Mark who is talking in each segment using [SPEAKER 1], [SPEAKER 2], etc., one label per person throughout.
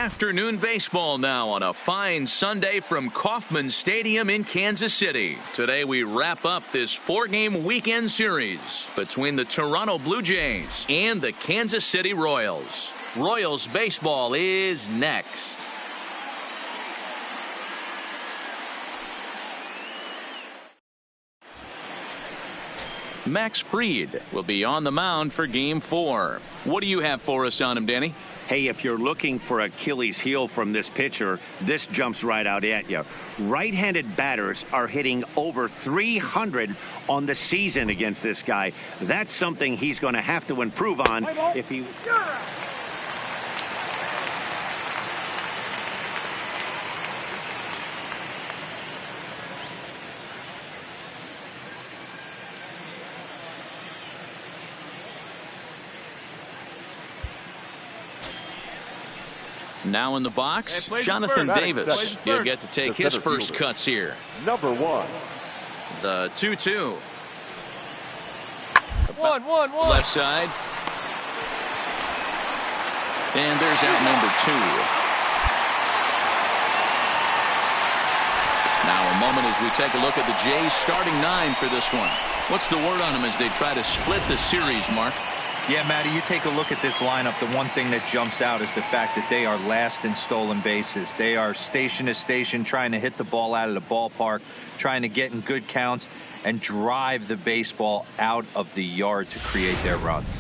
[SPEAKER 1] Afternoon baseball now on a fine Sunday from Kauffman Stadium in Kansas City. Today we wrap up this four-game weekend series between the Toronto Blue Jays and the Kansas City Royals. Royals baseball is next. Max Fried will be on the mound for Game 4. What do you have for us on him, Danny?
[SPEAKER 2] Hey, if you're looking for Achilles heel from this pitcher, this jumps right out at you. Right-handed batters are hitting over 300 on the season against this guy. That's something he's going to have to improve on if he...
[SPEAKER 1] Now in the box, Jonathan Davis. He'll get to take his first cuts here.
[SPEAKER 3] Number 1.
[SPEAKER 1] The 2-2.
[SPEAKER 3] 1-1-1.
[SPEAKER 1] Left side. And there's out number 2. Now A moment as we take a look at the Jays starting 9 for this one. What's the word on them as they try to split the series, Mark?
[SPEAKER 3] Yeah, Matty, you take a look at this lineup. The one thing that jumps out is the fact that they are last in stolen bases. They are station to station trying to hit the ball out of the ballpark, trying to get in good counts and drive the baseball out of the yard to create their runs.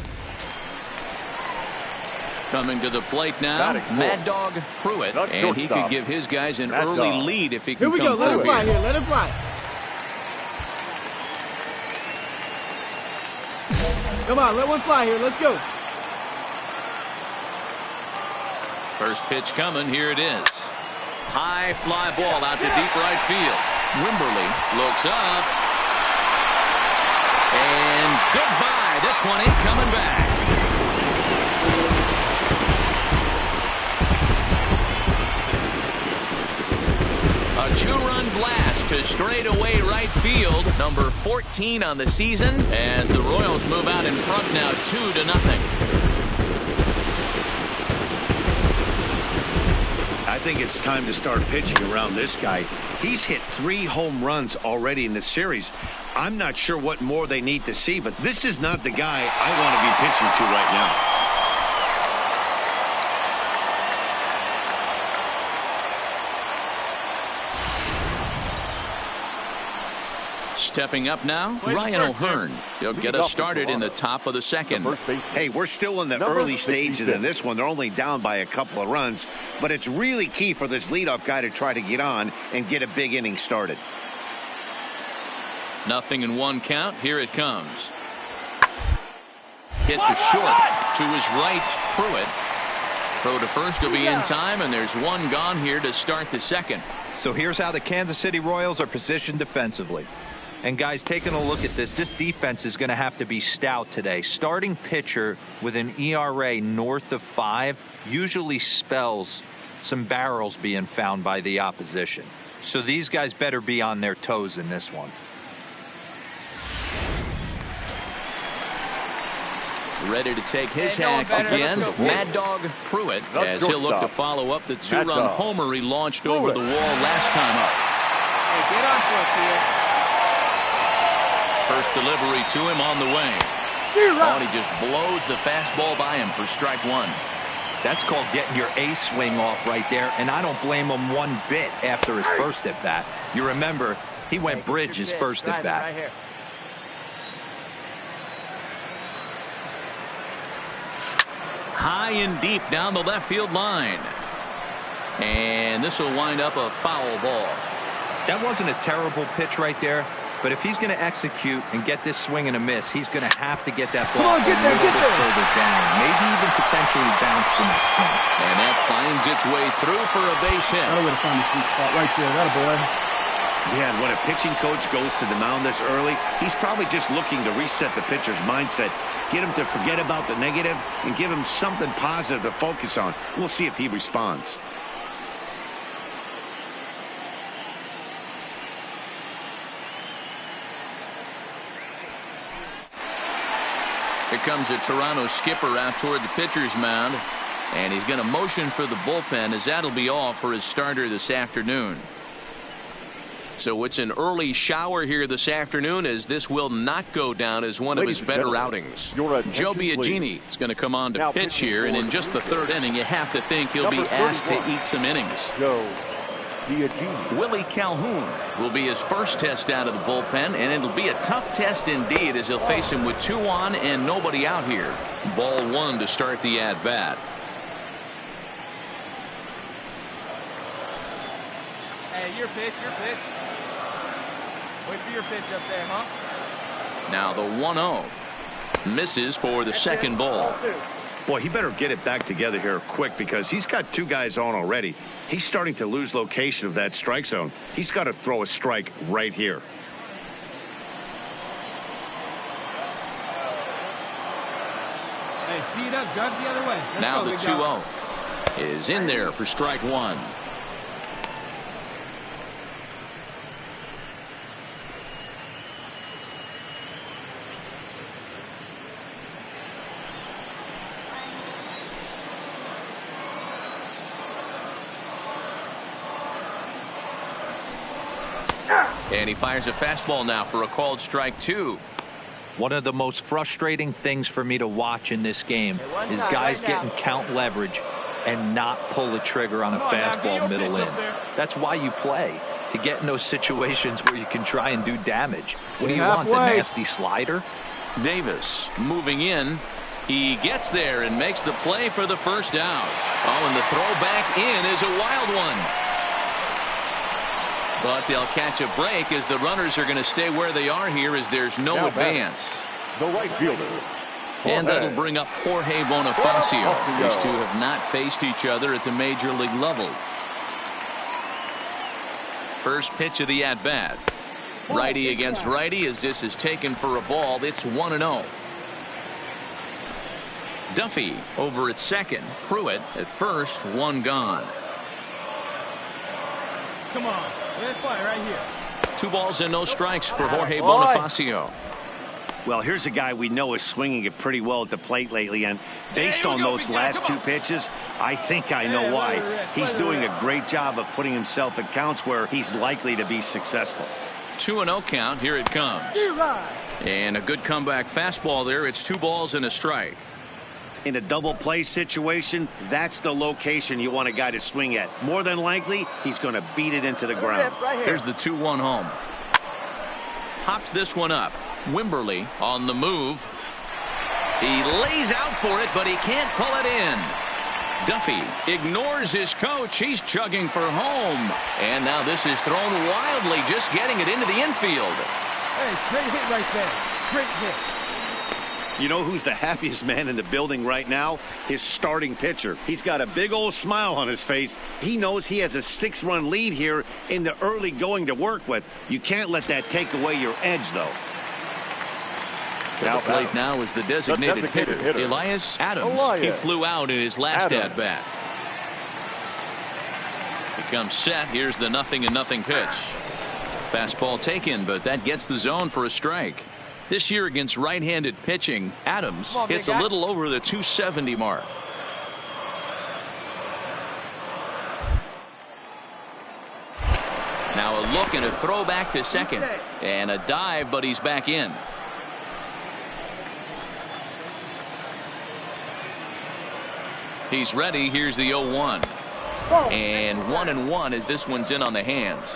[SPEAKER 1] Coming to the plate now, Mad Dog Pruitt, and he could give his guys an early lead if he can come through.
[SPEAKER 4] Here we go. Let him fly here. Let him fly. Come on, let one fly here. Let's go.
[SPEAKER 1] First pitch coming. Here it is. High fly ball out to deep right field. Wimberly looks up. And goodbye. This one ain't coming back. A 2-run blast to straightaway right field. Number 14 on the season as the Royals move out in front now 2-0.
[SPEAKER 2] I think it's time to start pitching around this guy. He's hit 3 home runs already in the series. I'm not sure what more they need to see, but this is not the guy I want to be pitching to right now.
[SPEAKER 1] Stepping up now, Ryan O'Hearn. He'll get us started in the top of the second.
[SPEAKER 2] Hey, we're still in the early stages of this one. They're only down by a couple of runs, but it's really key for this leadoff guy to try to get on and get a big inning started.
[SPEAKER 1] Nothing in 1 count. Here it comes. Hit to short to his right, Pruitt. Throw to first will be in time, and there's 1 gone here to start the second.
[SPEAKER 3] So here's how the Kansas City Royals are positioned defensively. And guys, taking a look at this defense is going to have to be stout today. Starting pitcher with an ERA north of 5 usually spells some barrels being found by the opposition. So these guys better be on their toes in this one.
[SPEAKER 1] Ready to take his hacks again. Mad Dog Pruitt as he'll look to follow up the 2-run homer he launched over the wall last time up.
[SPEAKER 4] Hey, get on for it, here.
[SPEAKER 1] First delivery to him on the way. Oh, and he just blows the fastball by him for strike 1.
[SPEAKER 3] That's called getting your A swing off right there, and I don't blame him one bit after his first at bat. You remember, he went bridge his first at bat.
[SPEAKER 4] Right here.
[SPEAKER 1] High and deep down the left field line. And this will wind up a foul ball.
[SPEAKER 3] That wasn't a terrible pitch right there. But if he's going to execute and get this swing and a miss, he's going to have to get that ball a little bit further down. Maybe even potentially bounce the next one.
[SPEAKER 1] And that finds its way through for a base hit.
[SPEAKER 4] That would have found the sweet spot right there. That boy.
[SPEAKER 2] Yeah, and when a pitching coach goes to the mound this early, he's probably just looking to reset the pitcher's mindset, get him to forget about the negative, and give him something positive to focus on. We'll see if he responds.
[SPEAKER 1] Here comes a Toronto skipper out toward the pitcher's mound, and he's going to motion for the bullpen as that'll be all for his starter this afternoon. So it's an early shower here this afternoon, as this will not go down as one of his better outings. Joe Biagini is going to come on to pitch here, and in just the 3rd inning, you have to think he'll be asked to eat some innings. Willie Calhoun will be his first test out of the bullpen, and it'll be a tough test indeed as he'll face him with 2 on and nobody out here. Ball 1 to start the at-bat.
[SPEAKER 4] Hey, your pitch, your pitch. Wait for your pitch up there, huh?
[SPEAKER 1] Now the 1-0 misses for the second ball.
[SPEAKER 2] Boy, he better get it back together here quick, because he's got 2 guys on already. He's starting to lose location of that strike zone. He's got to throw a strike right here.
[SPEAKER 4] Hey, see it up, drive the other way.
[SPEAKER 1] Now the 2-0 is in there for strike 1. And he fires a fastball now for a called strike 2.
[SPEAKER 3] One of the most frustrating things for me to watch in this game is guys getting count leverage and not pull the trigger on a fastball middle in. That's why you play, to get in those situations where you can try and do damage. What do you want, the nasty slider?
[SPEAKER 1] Davis moving in. He gets there and makes the play for the first out. Oh, and the throw back in is a wild one. But they'll catch a break as the runners are going to stay where they are here as there's no advance.
[SPEAKER 5] The right fielder.
[SPEAKER 1] And that'll bring up Jorge Bonifacio. These two have not faced each other at the major league level. First pitch of the at-bat. Righty against righty as this is taken for a ball. It's 1-0. Duffy over at second. Pruitt at first. One gone.
[SPEAKER 4] Come on. Let it fly right here.
[SPEAKER 1] 2 balls and no strikes for Jorge Bonifacio.
[SPEAKER 2] Well, here's a guy we know is swinging it pretty well at the plate lately, and based on those last 2 pitches, I think I know why. He's doing a great job of putting himself at counts where he's likely to be successful.
[SPEAKER 1] 2-0 count. Here it comes. And a good comeback fastball there. It's 2 balls and a strike.
[SPEAKER 2] In a double play situation, that's the location you want a guy to swing at. More than likely, he's going to beat it into the ground.
[SPEAKER 1] Here's the 2-1 home. Hops this one up. Wimberly on the move. He lays out for it, but he can't pull it in. Duffy ignores his coach. He's chugging for home. And now this is thrown wildly, just getting it into the infield.
[SPEAKER 4] Hey, great hit right there. Great hit.
[SPEAKER 2] You know who's the happiest man in the building right now? His starting pitcher. He's got a big old smile on his face. He knows he has a 6-run lead here in the early going to work with. You can't let that take away your edge, though.
[SPEAKER 1] To the plate now is the designated hitter, Elias Adams. He flew out in his last at-bat. He comes set. Here's the 0-0 pitch. Fastball taken, but that gets the zone for a strike. This year against right-handed pitching, Adams hits a little over the 270 mark. Now a look and a throw back to second. And a dive, but he's back in. He's ready. Here's the 0-1. And 1-1 as this one's in on the hands.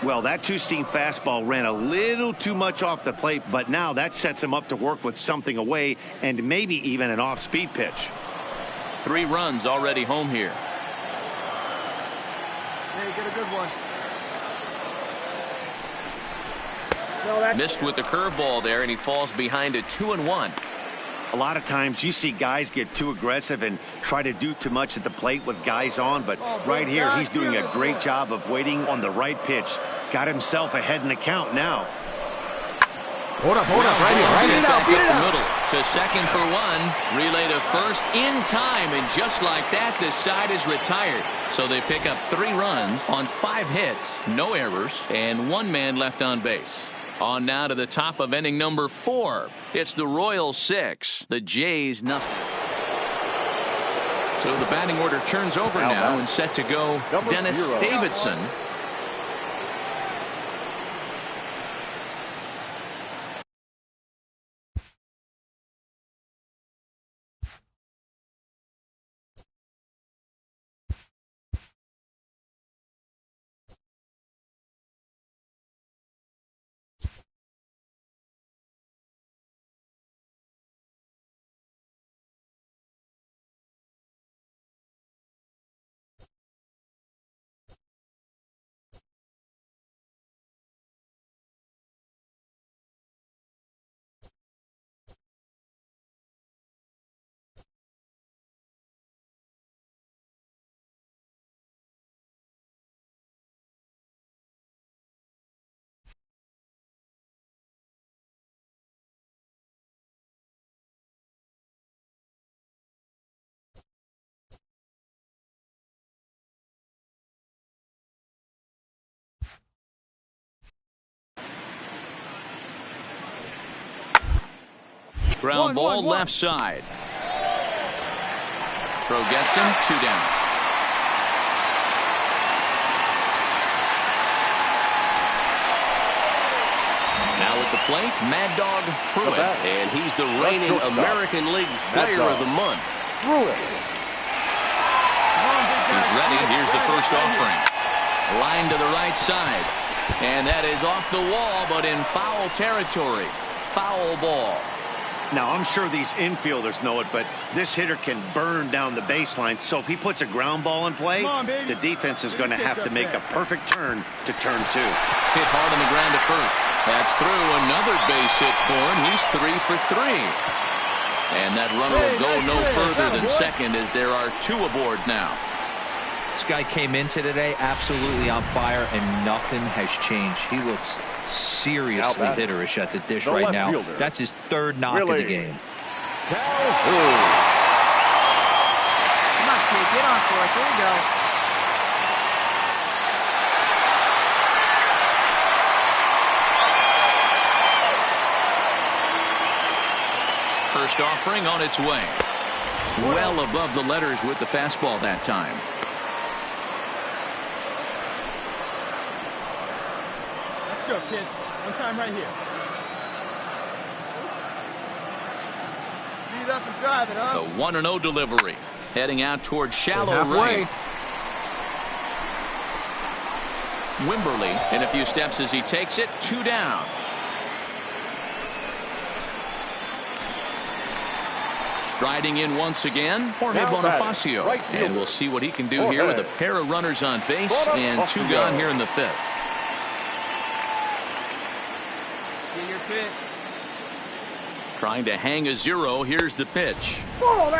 [SPEAKER 2] Well, that 2-seam fastball ran a little too much off the plate, but now that sets him up to work with something away and maybe even an off-speed pitch.
[SPEAKER 1] 3 runs already home here.
[SPEAKER 4] Hey, get a good one.
[SPEAKER 1] Missed with the curveball there, and he falls behind a 2-1.
[SPEAKER 2] A lot of times you see guys get too aggressive and try to do too much at the plate with guys on, but right here he's doing a great job of waiting on the right pitch. Got himself ahead in the count now.
[SPEAKER 5] Hold up, right here.
[SPEAKER 1] Back up the middle to second for 1. Relay to first in time, and just like that, this side is retired. So they pick up 3 runs on 5 hits, no errors, and 1 man left on base. On now to the top of inning number 4. It's the Royals 6, the Jays nothing. So the batting order turns over now and set to go Dennis Davidson. Ground ball left side. Throw gets him. 2 down. plate, Mad Dog Pruitt.
[SPEAKER 6] And he's the reigning American League Player of the Month.
[SPEAKER 5] Pruitt.
[SPEAKER 1] He's ready. Here's the first offering. Line to the right side. And that is off the wall, but in foul territory. Foul ball.
[SPEAKER 2] Now, I'm sure these infielders know it, but this hitter can burn down the baseline. So if he puts a ground ball in play, the defense is going to have to make a perfect turn to turn two.
[SPEAKER 1] Hit hard on the ground to first. That's through. Another base hit for him. He's 3 for 3. And that runner will go no further than second as there are 2 aboard now.
[SPEAKER 3] This guy came into today absolutely on fire, and nothing has changed. He looks seriously hitterish at the dish right now. Fielder. That's his 3rd knock of the game.
[SPEAKER 4] Come on, kid, get on for it. Here we go.
[SPEAKER 1] First offering on its way. Well above the letters with the fastball that time.
[SPEAKER 4] Go, kid. One time right here. Speed up and drive it, huh?
[SPEAKER 1] The 1-0 delivery. Heading out towards shallow right. Wimberly in a few steps as he takes it. 2 down. Striding in once again, Jorge Bonifacio. Right, and we'll see what he can do here with a pair of runners on base and 2 gone here in the 5th. Trying to hang a 0. Here's the pitch.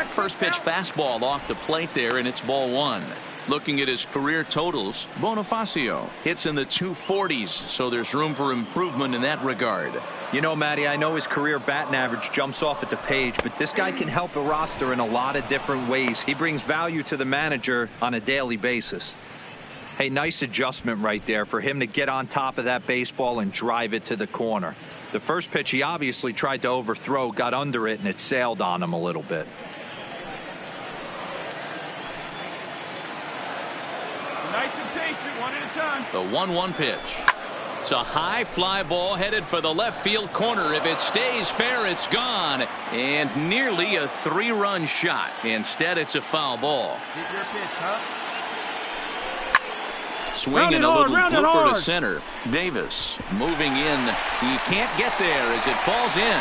[SPEAKER 1] First pitch fastball off the plate there, and it's ball 1. Looking at his career totals, Bonifacio hits in the 240s, so there's room for improvement in that regard.
[SPEAKER 3] You know, Matty, I know his career batting average jumps off at the page, but this guy can help a roster in a lot of different ways. He brings value to the manager on a daily basis. Hey, nice adjustment right there for him to get on top of that baseball and drive it to the corner. The first pitch he obviously tried to overthrow, got under it, and it sailed on him a little bit.
[SPEAKER 4] Nice and patient, one at a time.
[SPEAKER 1] The 1-1 pitch. It's a high fly ball headed for the left field corner. If it stays fair, it's gone. And nearly a 3-run shot. Instead, it's a foul ball.
[SPEAKER 4] Get your pitch, huh?
[SPEAKER 1] Swinging a little blooper to center. Davis moving in. He can't get there as it falls in.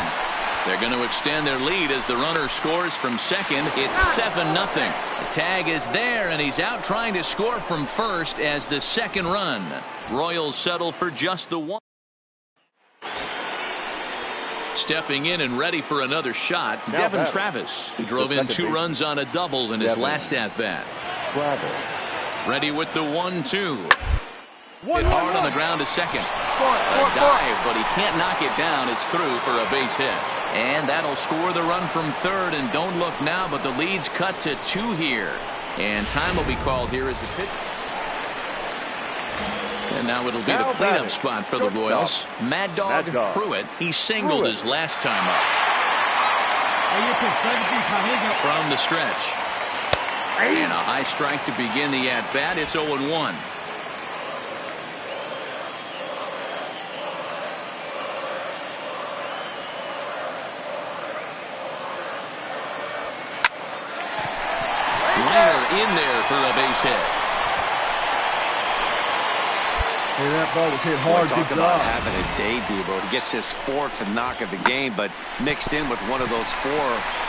[SPEAKER 1] They're going to extend their lead as the runner scores from second. It's 7-0. The tag is there, and he's out trying to score from first as the second run. Royals settle for just the 1. Stepping in and ready for another shot, Devin Travis, who drove in 2 runs on a double in his last at-bat. Ready with the 1-2. Hit hard on the ground to second. A dive, but he can't knock it down. It's through for a base hit. And that'll score the run from third. And don't look now, but the lead's cut to 2 here. And time will be called here as the pitch. And now it'll be the cleanup spot for the Royals. Mad Dog Pruitt. He singled his last time up. From the stretch. And a high strike to begin the at-bat. It's 0-1. Liner in there for a base hit.
[SPEAKER 5] Hey, that ball was hit hard.
[SPEAKER 2] Talk about having a day, Debo. He gets his 4th knock of the game, but mixed in with one of those 4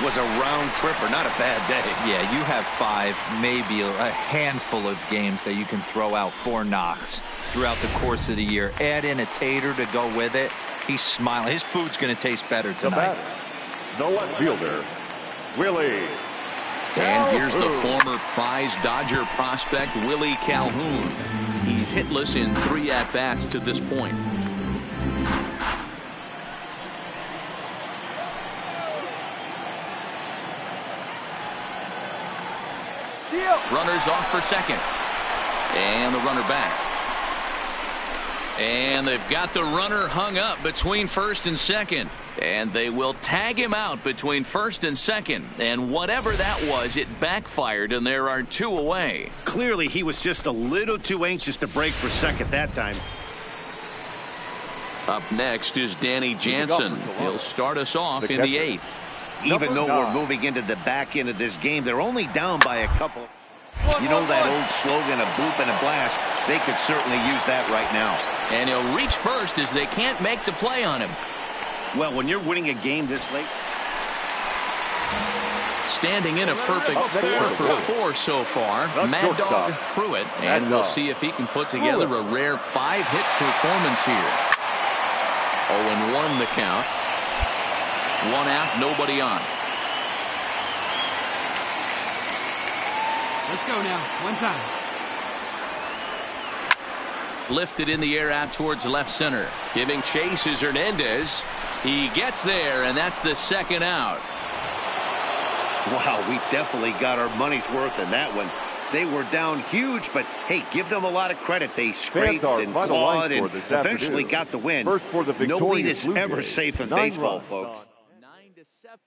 [SPEAKER 2] was a round tripper. Not a bad day.
[SPEAKER 3] Yeah, you have 5, maybe a handful of games that you can throw out 4 knocks throughout the course of the year. Add in a tater to go with it. He's smiling. His food's going to taste better tonight.
[SPEAKER 5] The left fielder, Willie.
[SPEAKER 1] And here's the former prize Dodger prospect, Willie Calhoun. He's hitless in 3 at-bats to this point. Runners off for second. And the runner back. And they've got the runner hung up between first and second. And they will tag him out between first and second. And whatever that was, it backfired, and there are 2 away.
[SPEAKER 2] Clearly, he was just a little too anxious to break for second that time.
[SPEAKER 1] Up next is Danny Jansen. He'll start us off in the 8th.
[SPEAKER 2] Even though we're moving into the back end of this game, they're only down by a couple. You know that old slogan, a boop and a blast? They could certainly use that right now.
[SPEAKER 1] And he'll reach first as they can't make the play on him.
[SPEAKER 2] Well, when you're winning a game this late.
[SPEAKER 1] Standing in a perfect 4 for 4 so far, Mad Dog Pruitt, and we'll see if he can put together a rare 5-hit performance here. 0-1 the count. 1 out, nobody on.
[SPEAKER 4] Let's go now. One time.
[SPEAKER 1] Lifted in the air out towards left center. Giving chase is Hernandez. He gets there, and that's the 2nd out.
[SPEAKER 2] Wow, we definitely got our money's worth in that one. They were down huge, but hey, give them a lot of credit. They scraped and clawed and eventually got the win. No lead is ever safe in baseball, folks.
[SPEAKER 1] 9-7.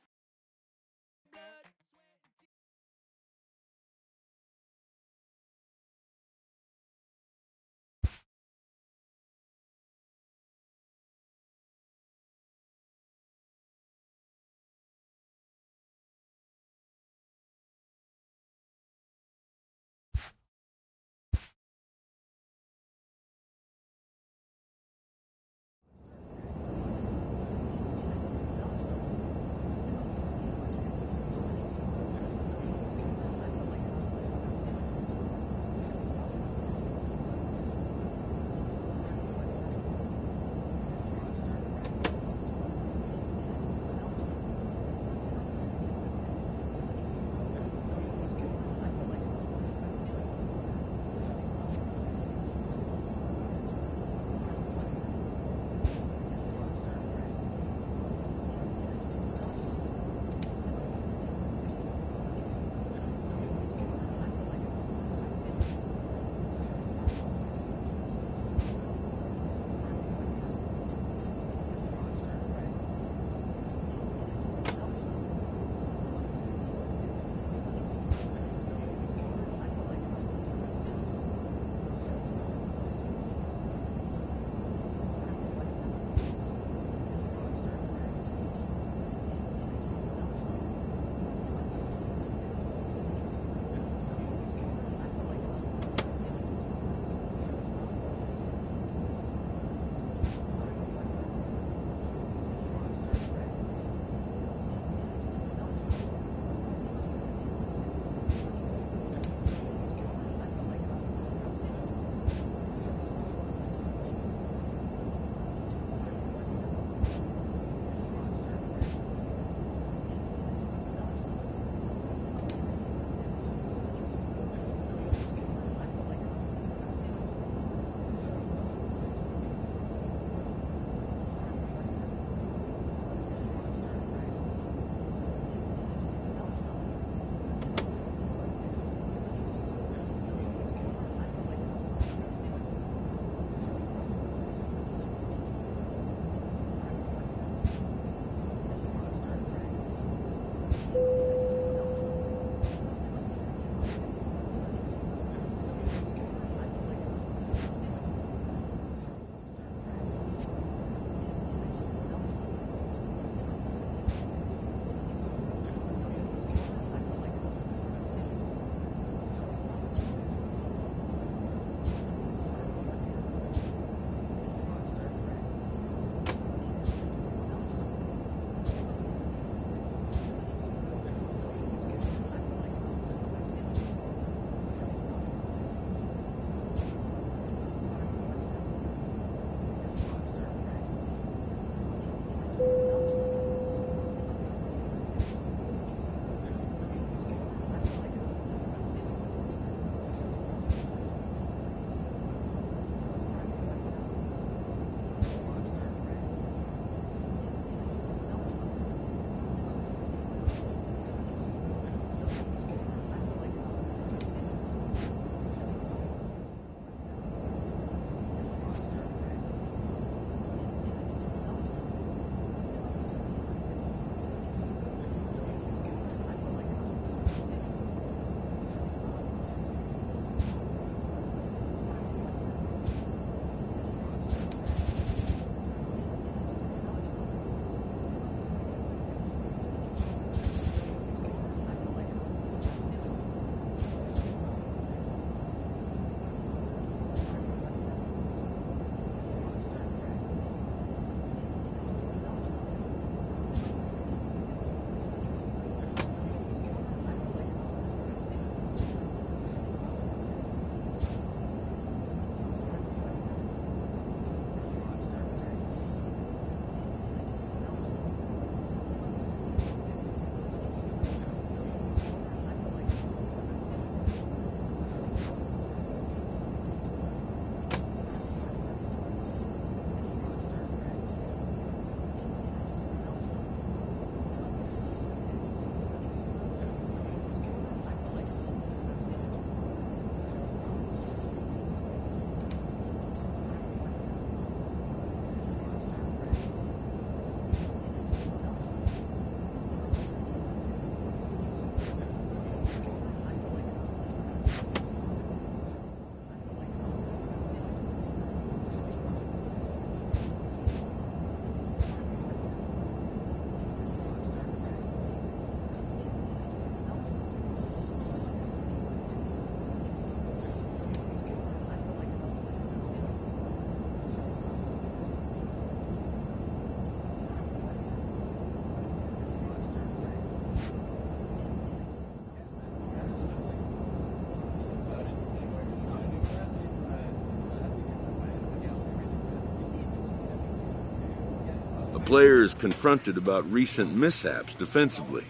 [SPEAKER 7] player is confronted about recent mishaps defensively.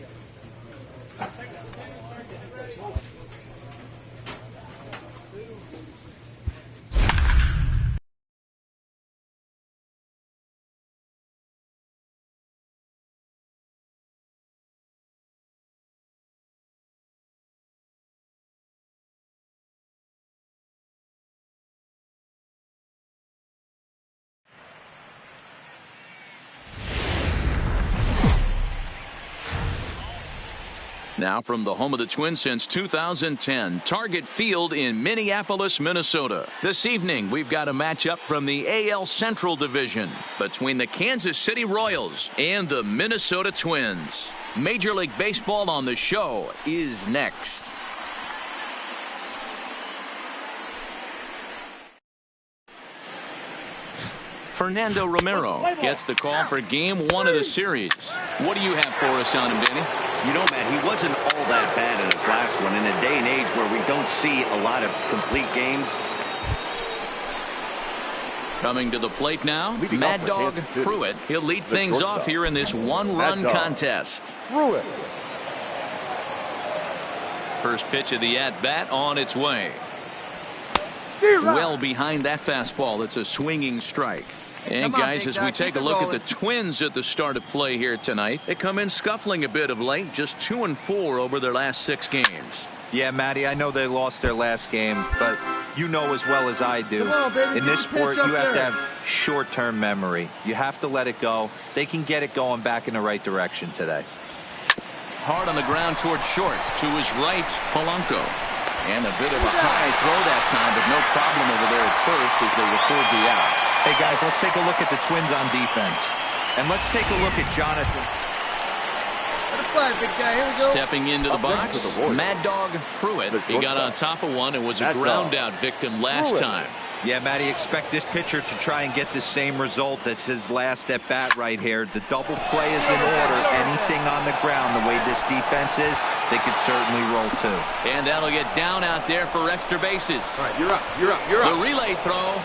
[SPEAKER 1] Now from the home of the Twins since 2010, Target Field in Minneapolis, Minnesota. This evening, we've got a matchup from the AL Central Division between the Kansas City Royals and the Minnesota Twins. Major League Baseball on the Show is next. Fernando Romero gets the call for game 1 of the series. What do you have for us on him, Danny?
[SPEAKER 2] You know, Matt, he wasn't all that bad in his last one. In a day and age where we don't see a lot of complete games.
[SPEAKER 1] Coming to the plate now, Mad Dog Pruitt. He'll lead things off here in this one-run contest.
[SPEAKER 5] Pruitt.
[SPEAKER 1] First pitch of the at-bat on its way. Well behind that fastball. It's a swinging strike. And guys, as we take a look at the Twins at the start of play here tonight, they come in scuffling a bit of late, just 2-4 over their last 6 games.
[SPEAKER 3] Yeah, Matty, I know they lost their last game, but you know as well as I do, in this sport, you have to have short-term memory. You have to let it go. They can get it going back in the right direction today.
[SPEAKER 1] Hard on the ground toward short. To his right, Polanco. And a bit of a high throw that time, but no problem over there at first as they record the out.
[SPEAKER 3] Hey, guys, let's take a look at the Twins on defense. And let's take a look at Jonathan.
[SPEAKER 4] Big guy. Here we go.
[SPEAKER 1] Stepping into the box, Mad Dog Pruitt. He got on top of one and was a ground-out victim last time.
[SPEAKER 3] Yeah, Matty, expect this pitcher to try and get the same result as his last at-bat right here. The double play is in order. Anything on the ground, the way this defense is, they could certainly roll too.
[SPEAKER 1] And that'll get down out there for extra bases.
[SPEAKER 5] All right, you're up. You're up. You're up.
[SPEAKER 1] The relay throw.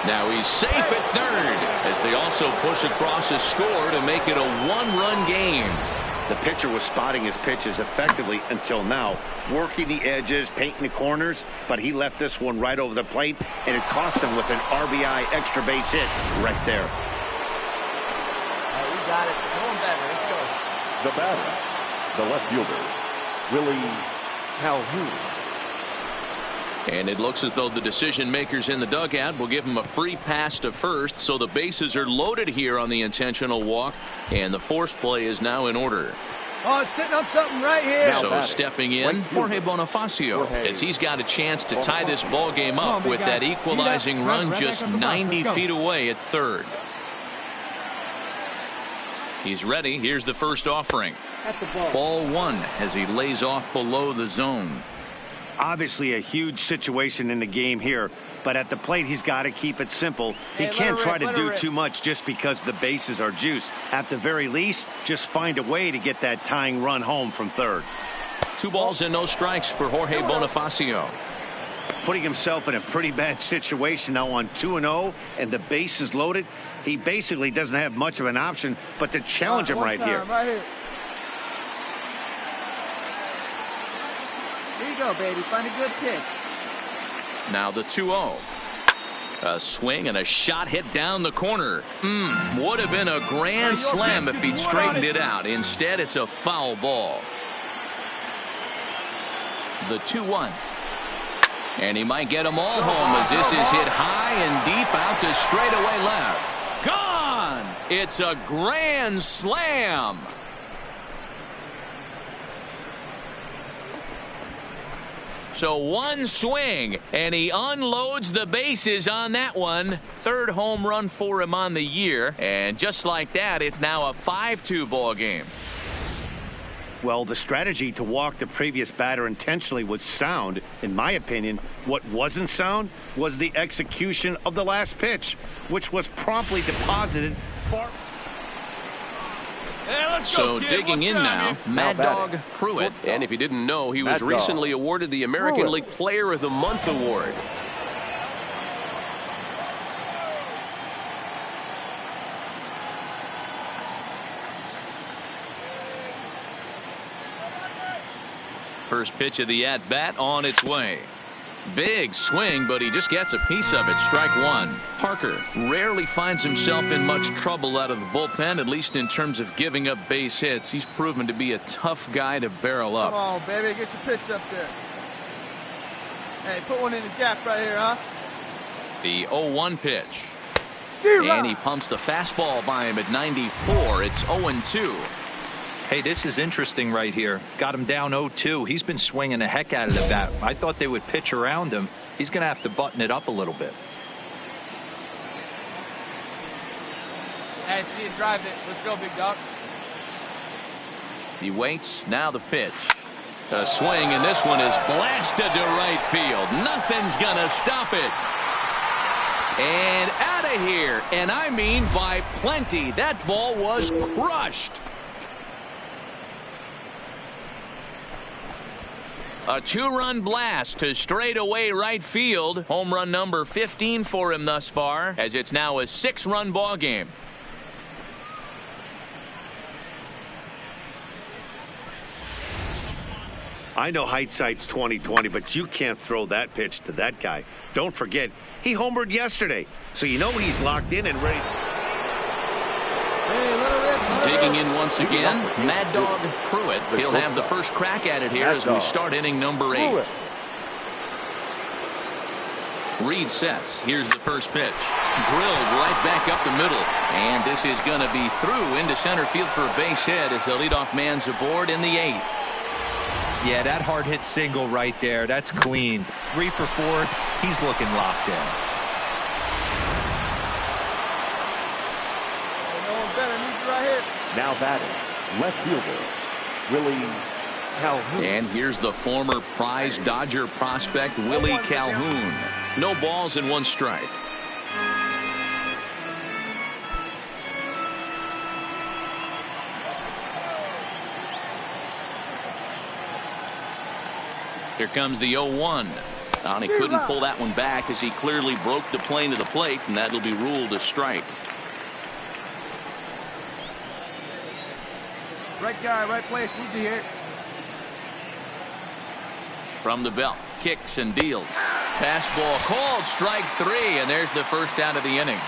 [SPEAKER 1] Now he's safe at third as they also push across a score to make it a one-run game.
[SPEAKER 2] The pitcher was spotting his pitches effectively until now, working the edges, painting the corners, but he left this one right over the plate, and it cost him with an RBI extra base hit right there.
[SPEAKER 4] All right, we got it. Come on, batter. Let's go.
[SPEAKER 5] The batter, the left fielder, Willie Calhoun.
[SPEAKER 1] And it looks as though the decision makers in the dugout will give him a free pass to first, so the bases are loaded here on the intentional walk, and the force play is now in order.
[SPEAKER 4] Oh, it's sitting up something right here.
[SPEAKER 1] So stepping in, Jorge Bonifacio, as he's got a chance to tie this ball game up with that equalizing run just 90 feet away at third. He's ready. Here's the first offering. Ball 1 as he lays off below the zone.
[SPEAKER 2] Obviously a huge situation in the game here, but at the plate he's got to keep it simple. He can't try to do too much just because the bases are juiced. At the very least, just find a way to get that tying run home from third.
[SPEAKER 1] 2 balls and no strikes for Jorge Bonifacio.
[SPEAKER 2] Putting himself in a pretty bad situation now on 2-0 and the bases loaded. He basically doesn't have much of an option but to challenge him right here.
[SPEAKER 4] Here you go, baby. Find a good pitch.
[SPEAKER 1] Now the 2-0. A swing and a shot hit down the corner. Would have been a grand slam if he'd straightened it out. Instead, it's a foul ball. The 2-1. And he might get them all home as this is hit high and deep out to straightaway left. Gone! It's a grand slam. So one swing, and he unloads the bases on that one. Third home run for him on the year. And just like that, it's now a 5-2 ball game.
[SPEAKER 2] Well, the strategy to walk the previous batter intentionally was sound, in my opinion. What wasn't sound was the execution of the last pitch, which was promptly deposited far.
[SPEAKER 1] So digging in now, Mad Dog Pruitt.
[SPEAKER 6] And if you didn't know, he was recently awarded the American League Player of the Month award.
[SPEAKER 1] First pitch of the at-bat on its way. Big swing, but he just gets a piece of it. Strike one. Parker rarely finds himself in much trouble out of the bullpen, at least in terms of giving up base hits. He's proven to be a tough guy to barrel up.
[SPEAKER 4] Come on, baby. Get your pitch up there. Hey, put one in the gap right here, huh?
[SPEAKER 1] The 0-1 pitch. And he pumps the fastball by him at 94. It's 0-2.
[SPEAKER 3] Hey, this is interesting right here. Got him down 0-2. He's been swinging the heck out of the bat. I thought they would pitch around him. He's going to have to button it up a little bit.
[SPEAKER 4] Hey, see you drive it. Let's go, big dog.
[SPEAKER 1] He waits. Now the pitch. A swing, and this one is blasted to right field. Nothing's going to stop it. And out of here. And I mean by plenty. That ball was crushed. A two-run blast to straightaway right field. Home run number 15 for him thus far, as it's now a 6-run ball game.
[SPEAKER 2] I know hindsight's 20/20, but you can't throw that pitch to that guy. Don't forget, he homered yesterday, so you know he's locked in and ready.
[SPEAKER 1] Digging in once again, Mad Dog Pruitt. He'll have the first crack at it here as we start inning number 8. Reed sets. Here's the first pitch. Drilled right back up the middle. And this is going to be through into center field for a base hit as the leadoff man's aboard in the 8th.
[SPEAKER 3] Yeah, that hard hit single right there. That's clean. 3 for 4. He's looking locked in.
[SPEAKER 5] Now batting, left fielder, Willie Calhoun.
[SPEAKER 1] And here's the former prize Dodger prospect, Willie Calhoun. No balls and 1 strike. Here comes the 0-1. And he couldn't pull that one back as he clearly broke the plane to the plate, and that'll be ruled a strike.
[SPEAKER 4] Right guy, right place. Luigi here.
[SPEAKER 1] From the belt, kicks and deals. Fastball called, strike 3, and there's the first out of the inning.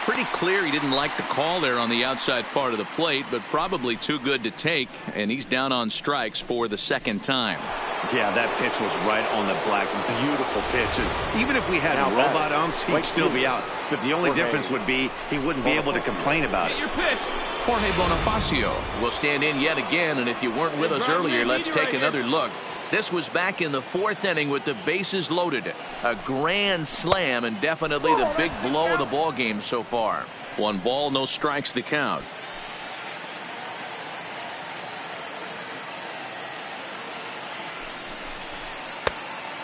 [SPEAKER 1] Pretty clear he didn't like the call there on the outside part of the plate, but probably too good to take, and he's down on strikes for the 2nd time.
[SPEAKER 2] Yeah, that pitch was right on the black. Beautiful pitch. And even if we had robot umps, he'd still be out. But the only difference would be he wouldn't be able to complain about it.
[SPEAKER 4] Your pitch.
[SPEAKER 1] Jorge Bonifacio will stand in yet again, and if you weren't with us earlier, let's take another look. This was back in the 4th inning with the bases loaded. A grand slam and definitely the big blow of the ball game so far. 1 ball, no strikes to count.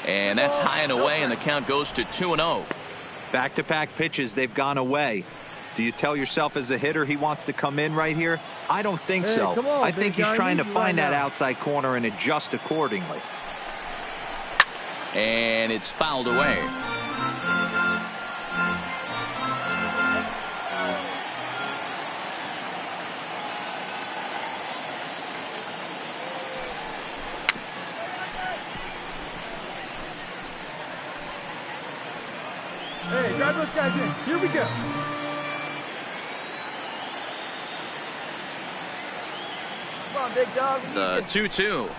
[SPEAKER 1] And that's high and away, and the count goes to 2-0.
[SPEAKER 3] Back-to-back pitches, they've gone away. Do you tell yourself as a hitter he wants to come in right here? I don't think so. I think he's trying to find that outside corner and adjust accordingly.
[SPEAKER 1] And it's fouled away.
[SPEAKER 4] Hey, drive those guys in. Here we go. Come on, big dog.
[SPEAKER 1] The 2-2.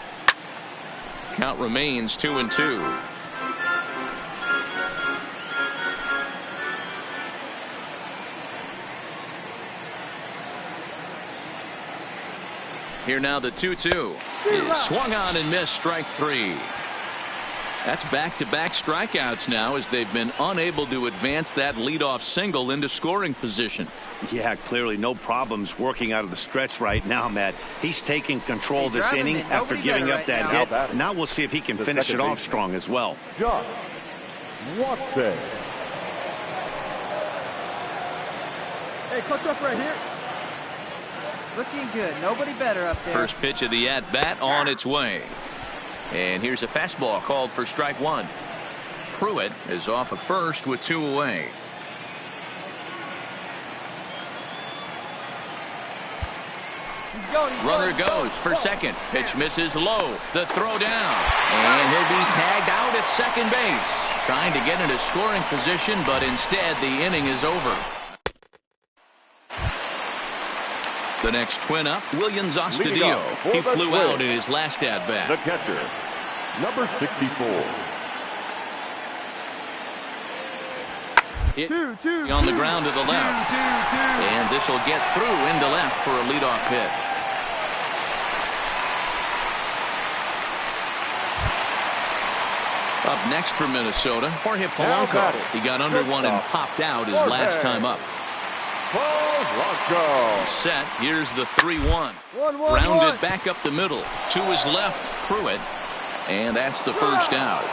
[SPEAKER 1] Count remains 2-2. Here now the 2-2 is swung on and missed, strike 3. That's back-to-back strikeouts now as they've been unable to advance that leadoff single into scoring position.
[SPEAKER 2] Yeah, clearly no problems working out of the stretch right now, Matt. He's taking control of this inning after giving up that hit. Now we'll see if he can finish it off strong as well.
[SPEAKER 5] John Watson.
[SPEAKER 4] Hey, coach up right here.
[SPEAKER 8] Looking good. Nobody better up there.
[SPEAKER 1] First pitch of the at-bat on its way. And here's a fastball called for strike 1. Pruitt is off at first with 2 away. Runner goes for second. Pitch misses low. The throw down. And he'll be tagged out at second base. Trying to get into scoring position, but instead the inning is over. The next twin up, Williams Astudillo. He flew out in his last at-bat.
[SPEAKER 5] The catcher, number 64.
[SPEAKER 1] On the ground to the left. And this will get through into left for a leadoff hit. Up next for Minnesota, Jorge Polanco. He got under one and popped out his last time up. Set. Here's the 3-1. Rounded back up the middle. To his left, Pruitt. And that's the first out.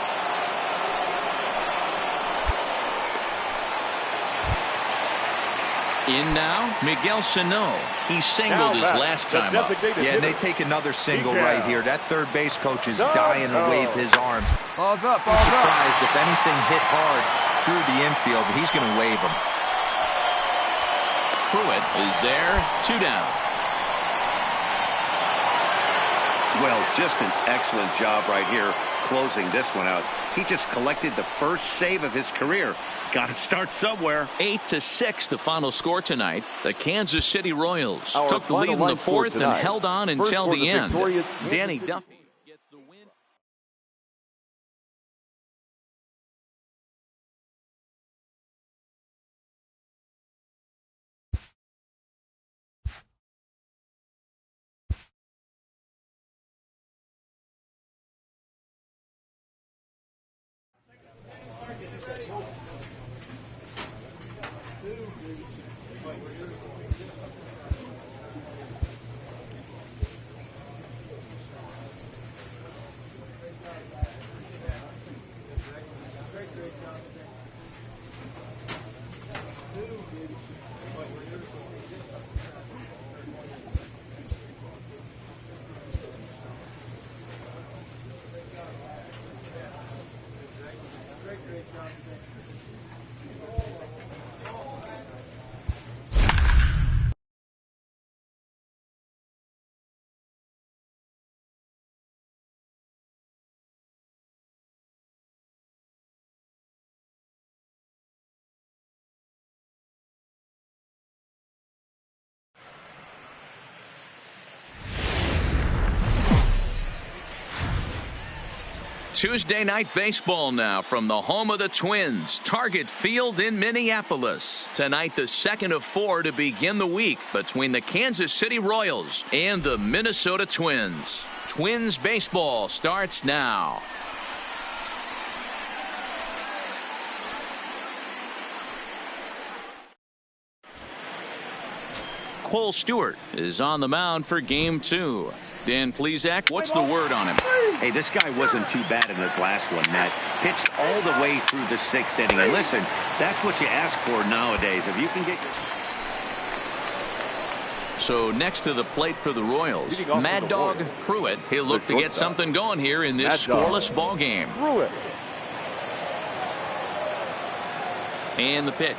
[SPEAKER 1] In now, Miguel Sano. He singled his last time up.
[SPEAKER 3] Yeah, and they take another single right here. That third base coach is dying to wave his arms.
[SPEAKER 8] Ball's up,
[SPEAKER 3] I'm surprised if anything hit hard through the infield, he's going to wave them.
[SPEAKER 1] Pruitt is there, 2 down.
[SPEAKER 2] Well, just an excellent job right here closing this one out. He just collected the first save of his career. Got to start somewhere.
[SPEAKER 1] 8-6 the final score tonight. The Kansas City Royals
[SPEAKER 5] Our
[SPEAKER 1] took the lead in the fourth and
[SPEAKER 5] tonight.
[SPEAKER 1] held on until the end. Danny Duffy gets the win. Tuesday night baseball now from the home of the Twins, Target Field in Minneapolis. Tonight, the second of 4 to begin the week between the Kansas City Royals and the Minnesota Twins. Twins baseball starts now. Cole Stewart is on the mound for game 2. Dan Plesac, what's the word on him?
[SPEAKER 2] Hey, this guy wasn't too bad in his last one, Matt. Pitched all the way through the 6th inning. And listen, that's what you ask for nowadays. If you can get
[SPEAKER 1] So next to the plate for the Royals, Mad Dog Pruitt. He'll look to get something going here in this scoreless ball game. And the pitch.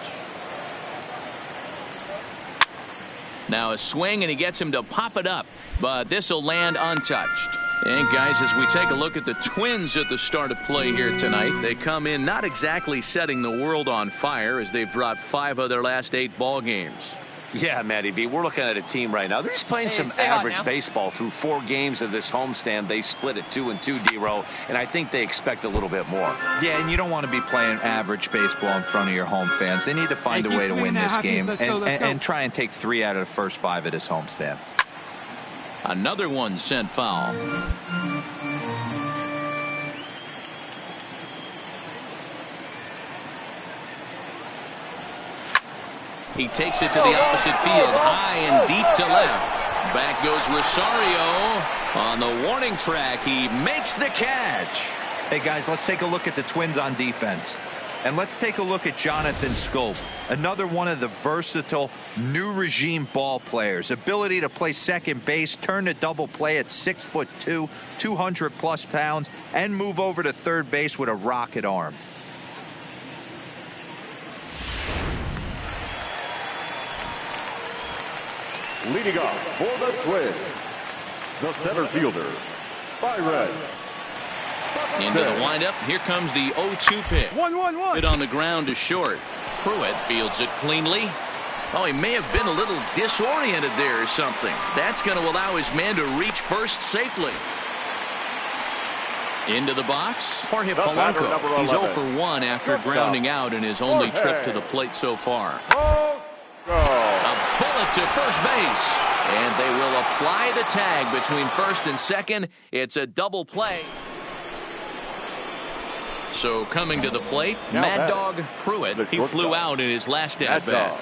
[SPEAKER 1] Now a swing, and he gets him to pop it up, but this will land untouched. And guys, as we take a look at the Twins at the start of play here tonight, they come in not exactly setting the world on fire as they've dropped 5 of their last 8 ball games.
[SPEAKER 2] Yeah, Matty B, we're looking at a team right now. They're just playing some average baseball through 4 games of this homestand. They split it 2-2, D-Row, and I think they expect a little bit more.
[SPEAKER 3] Yeah, and you don't want to be playing average baseball in front of your home fans. They need to find a way to win this game and try and take 3 out of the first 5 of this homestand.
[SPEAKER 1] Another one sent foul. He takes it to the opposite field, high and deep to left. Back goes Rosario on the warning track. He makes the catch.
[SPEAKER 3] Hey guys, let's take a look at the Twins on defense. And let's take a look at Jonathan Scope, another one of the versatile new regime ball players. Ability to play second base, turn to double play at 6'2", 200+ pounds, and move over to third base with a rocket arm.
[SPEAKER 5] Leading off for the Twins, the center fielder, Byron.
[SPEAKER 1] Into the windup. Here comes the 0-2 pitch.
[SPEAKER 4] 1-1-1.
[SPEAKER 1] Hit on the ground to short. Pruitt fields it cleanly. Oh, he may have been a little disoriented there or something. That's going to allow his man to reach first safely. Into the box, Jorge Polanco. He's 0 for 1 after grounding out in his only trip to the plate so far. A bullet to first base. And they will apply the tag between first and second. It's a double play. So coming to the plate, Mad Dog Pruitt. He flew out in his last at-bat.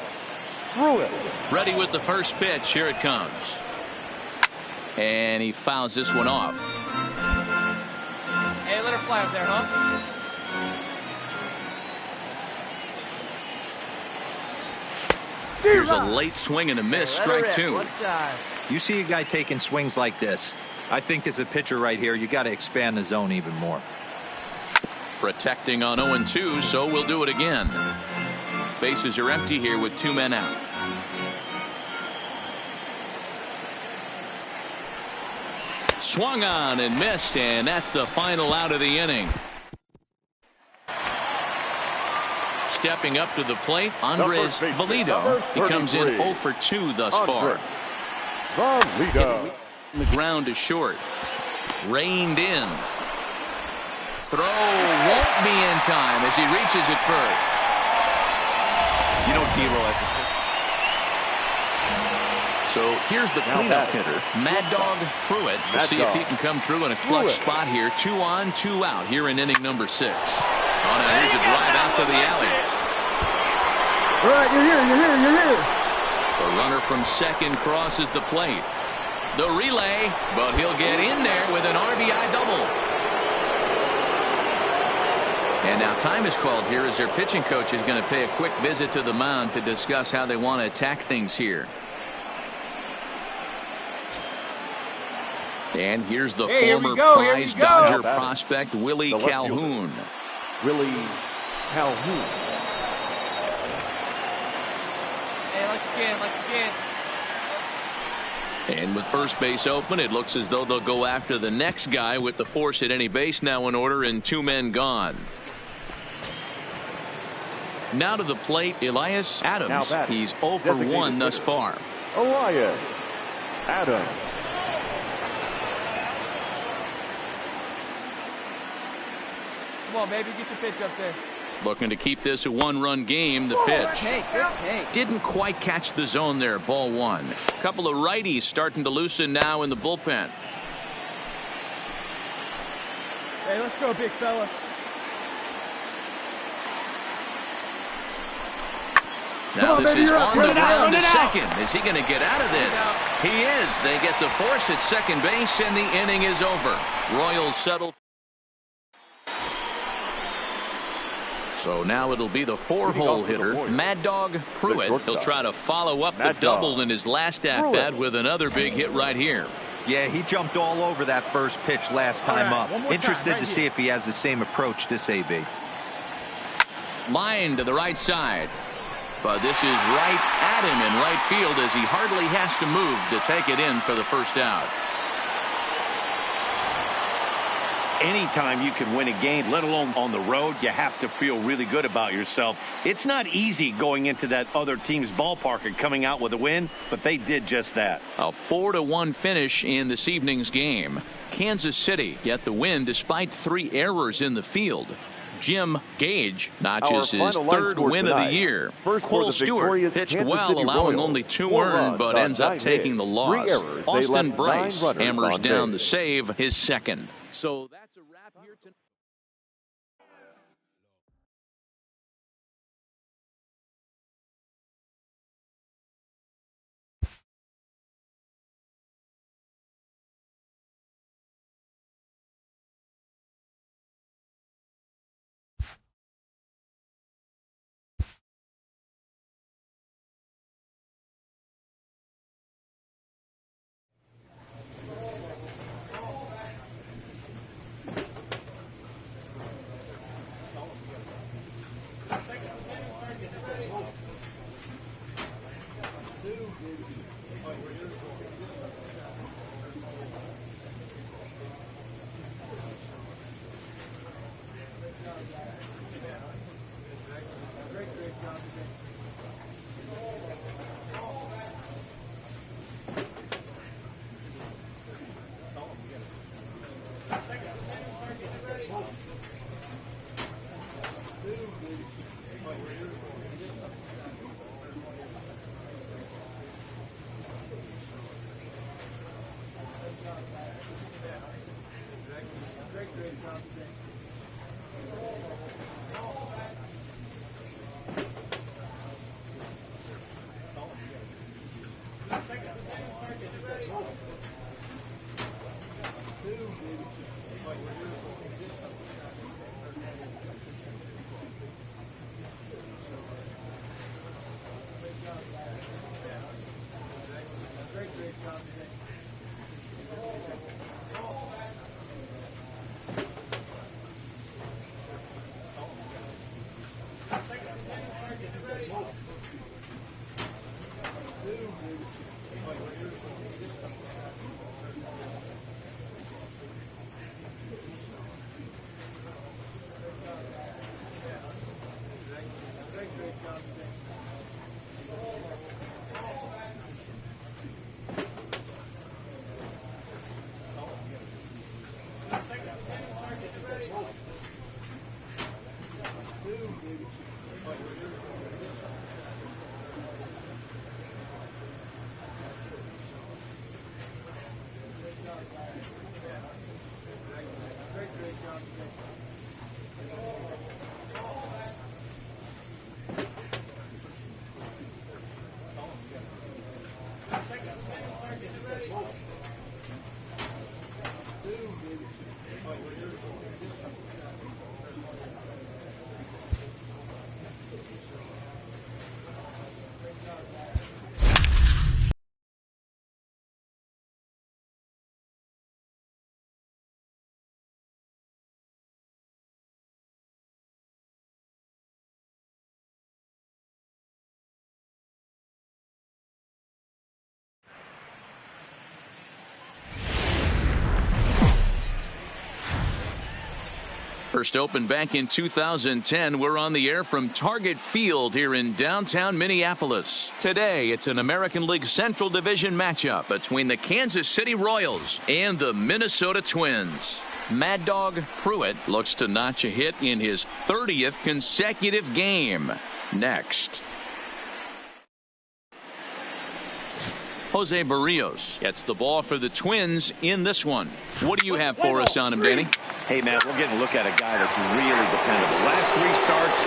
[SPEAKER 1] Ready with the first pitch. Here it comes. And he fouls this one off.
[SPEAKER 4] Hey, let her fly up there, huh?
[SPEAKER 1] Here's a late swing and a miss. Strike two.
[SPEAKER 3] You see a guy taking swings like this. I think as a pitcher right here, you got to expand the zone even more.
[SPEAKER 1] Protecting on 0-2, so we'll do it again. Bases are empty here with 2 men out. Swung on and missed, and that's the final out of the inning. Stepping up to the plate, Andres Valido. He comes in 0 for 2 thus far.
[SPEAKER 5] Valido.
[SPEAKER 1] The ground to short. Reined in. Throw won't be in time as he reaches it first.
[SPEAKER 2] You know, D-roll.
[SPEAKER 1] So here's the cleanup hitter, Mad Dog Pruitt. We'll see if he can come through in a clutch spot here. 2 on, 2 out here in inning number 6. Oh, now here's a drive out to the alley.
[SPEAKER 4] All right, you're here.
[SPEAKER 1] The runner from second crosses the plate. The relay, but he'll get in there with an RBI double. And now time is called here as their pitching coach is going to pay a quick visit to the mound to discuss how they want to attack things here. And here's the former prize Dodger prospect, Willie Calhoun.
[SPEAKER 5] Willie Calhoun.
[SPEAKER 4] Hey, like again.
[SPEAKER 1] And with first base open, it looks as though they'll go after the next guy with the force at any base now in order and 2 men gone. Now to the plate, Elias Adams. He's 0 for 1 thus far.
[SPEAKER 5] Elias Adams.
[SPEAKER 4] Come on, baby, get your pitch up there.
[SPEAKER 1] Looking to keep this a 1-run game. The pitch didn't quite catch the zone there. Ball 1. A couple of righties starting to loosen now in the bullpen.
[SPEAKER 4] Hey, let's go, big fella.
[SPEAKER 1] Now this is on the ground to second. Is he going to get out of this? He is. They get the force at second base, and the inning is over. Royals settle. So now it'll be the 4-hole hitter, Mad Dog Pruitt. He'll try to follow up the double in his last at-bat with another big hit right here.
[SPEAKER 3] Yeah, he jumped all over that first pitch last time up. Interested to see if he has the same approach this AB.
[SPEAKER 1] Line to the right side. But this is right at him in right field as he hardly has to move to take it in for the first out.
[SPEAKER 2] Anytime you can win a game, let alone on the road, you have to feel really good about yourself. It's not easy going into that other team's ballpark and coming out with a win, but they did just that.
[SPEAKER 1] A 4-1 finish in this evening's game. Kansas City get the win despite 3 errors in the field. Jim Gage notches his 3rd win of the year. Cole Stewart pitched well, allowing only 2 earned, but ends up taking the loss. Austin Bryce hammers down the save, his 2nd. So that's a wrap here tonight. First opened back in 2010. We're on the air from Target Field here in downtown Minneapolis. Today, it's an American League Central Division matchup between the Kansas City Royals and the Minnesota Twins. Mad Dog Pruitt looks to notch a hit in his 30th consecutive game. Next. Jose Barrios gets the ball for the Twins in this one. What do you have for us on him, Danny?
[SPEAKER 2] Hey, man, we're getting a look at a guy that's really dependable. Last 3 starts,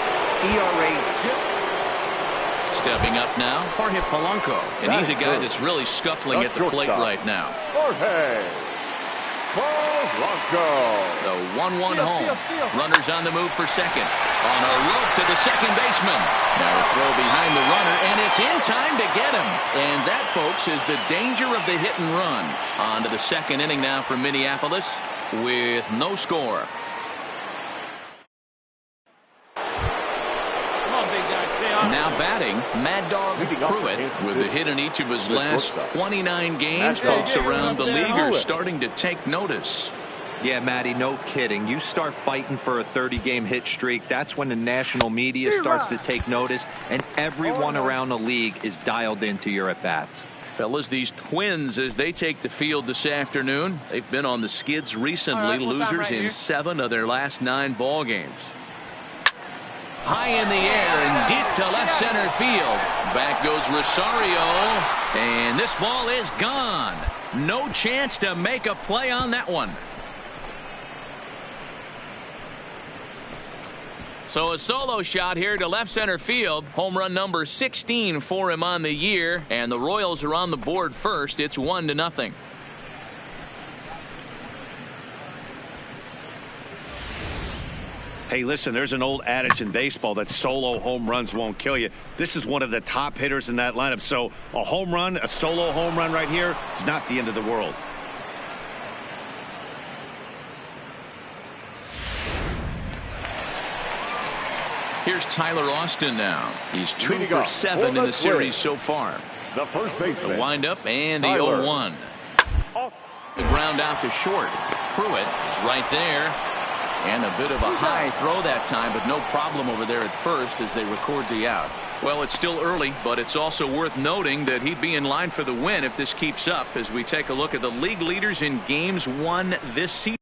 [SPEAKER 2] ERA.
[SPEAKER 1] Stepping up now, Jorge Polanco. And he's a guy that's really scuffling at the plate right now.
[SPEAKER 5] Jorge Polanco.
[SPEAKER 1] The 1-1 home. Runners on the move for second. On a rope to the second baseman. Now a throw behind the runner, and it's in time to get him. And that, folks, is the danger of the hit and run. On to the second inning now for Minneapolis with no score. Now batting, Mad Dog Pruitt with a hit in each of his last 29 games. Folks around the league are starting to take notice.
[SPEAKER 3] Yeah, Matty, no kidding. You start fighting for a 30-game hit streak, that's when the national media starts to take notice, and everyone around the league is dialed into your at-bats.
[SPEAKER 1] Fellas, these Twins, as they take the field this afternoon, they've been on the skids recently, losers in 7 of their last 9 ball games. High in the air and deep to left center field. Back goes Rosario, and this ball is gone. No chance to make a play on that one. So a solo shot here to left center field. Home run number 16 for him on the year, and the Royals are on the board first. It's 1-0.
[SPEAKER 2] Hey, listen, there's an old adage in baseball that solo home runs won't kill you. This is one of the top hitters in that lineup. So a home run, a solo home run right here is not the end of the world.
[SPEAKER 1] Here's Tyler Austin now. He's 2 for 7 in the series so far.
[SPEAKER 5] the first baseman.
[SPEAKER 1] The windup and the
[SPEAKER 5] Tyler.
[SPEAKER 1] 0-1. The ground out to short. Pruitt is right there. And a bit of a high throw that time, but no problem over there at first as they record the out. Well, it's still early, but it's also worth noting that he'd be in line for the win if this keeps up as we take a look at the league leaders in games won this season.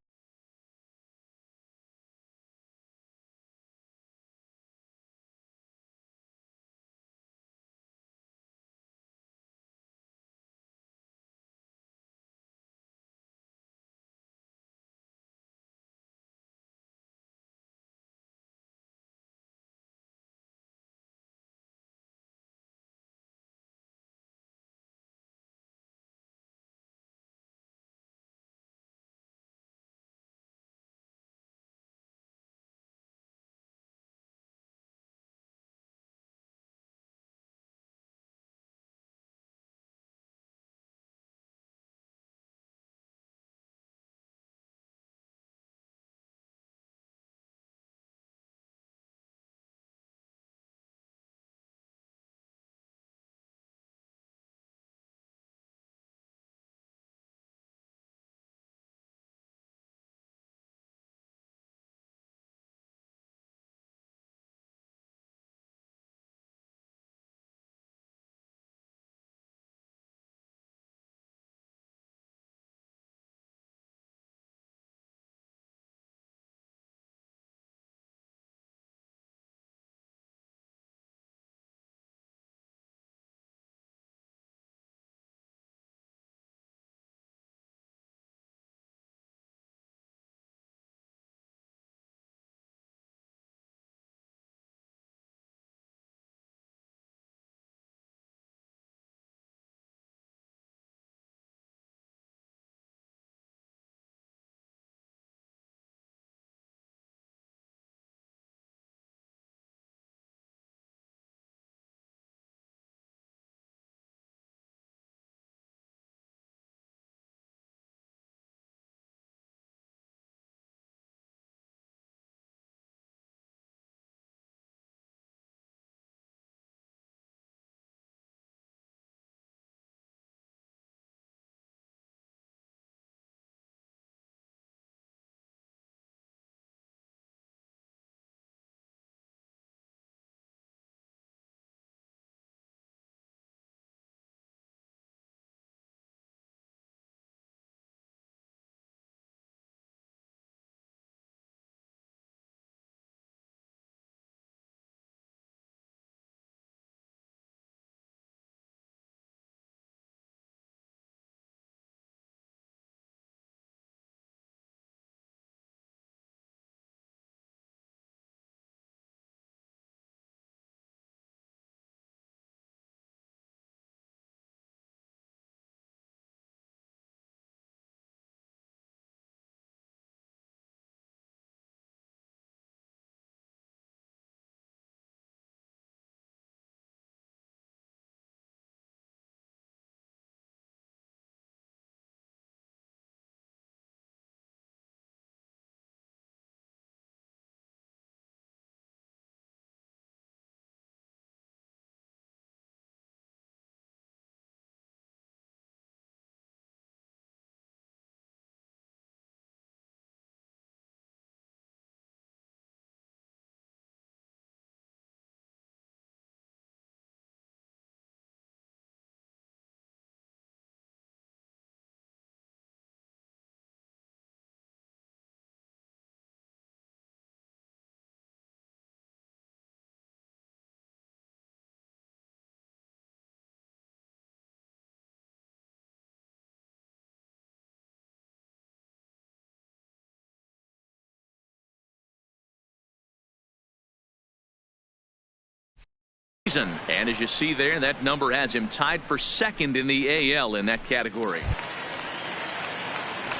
[SPEAKER 1] And as you see there, that number has him tied for second in the AL in that category.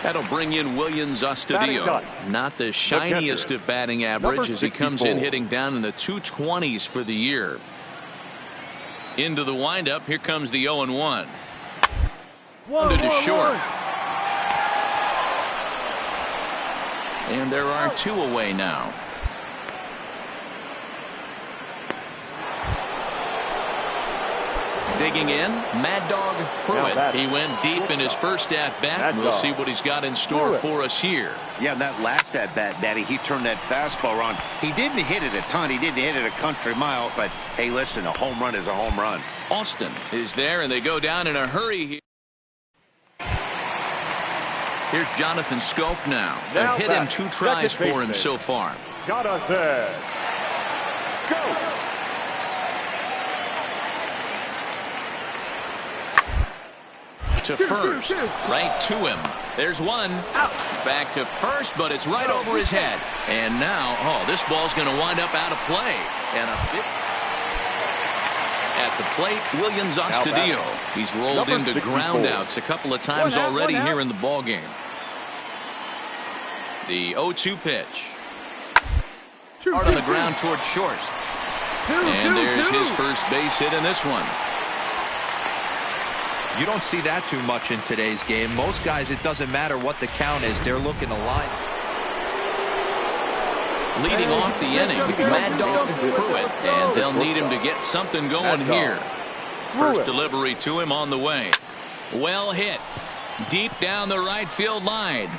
[SPEAKER 1] That'll bring in Williams Astudillo. Not the shiniest of batting average as he comes in hitting down in the 220s for the year. Into the windup. Here comes the 0-1. Under to short. And there are two away now. Digging in, Mad Dog Pruitt. He went deep in his first at-bat. We'll see what he's got in store for us here.
[SPEAKER 2] Yeah, that last at-bat, Daddy, he turned that fastball on. He didn't hit it a ton. He didn't hit it a country mile. But, hey, listen, a home run is a home run.
[SPEAKER 1] Austin is there, and they go down in a hurry here. Here's Jonathan Scope now. They've hit him 2 tries for him so far.
[SPEAKER 5] Jonathan Scope.
[SPEAKER 1] To first, right to him. There's one. Out. Back to first, but it's right over his head. And now, this ball's going to wind up out of play. And at the plate, Williams Astudillo. He's rolled into groundouts a couple of times already here in the ball game. The 0-2 pitch. Hard on the ground towards short. And there's his first base hit in this one.
[SPEAKER 3] You don't see that too much in today's game. Most guys, it doesn't matter what the count is. They're looking to line.
[SPEAKER 1] Leading off the inning, Mad Dog Pruitt, and they'll need him to get something going here. First delivery to him on the way. Well hit. Deep down the right field line.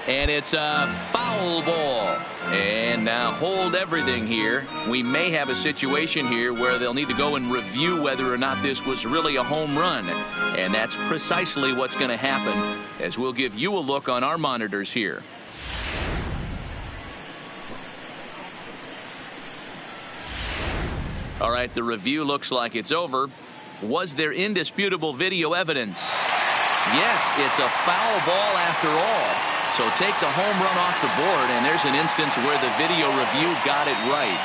[SPEAKER 1] And it's a foul ball. And now hold everything here. We may have a situation here where they'll need to go and review whether or not this was really a home run. And that's precisely what's going to happen, as we'll give you a look on our monitors here. All right, the review looks like it's over. Was there indisputable video evidence? Yes, it's a foul ball after all. So take the home run off the board, and there's an instance where the video review got it right.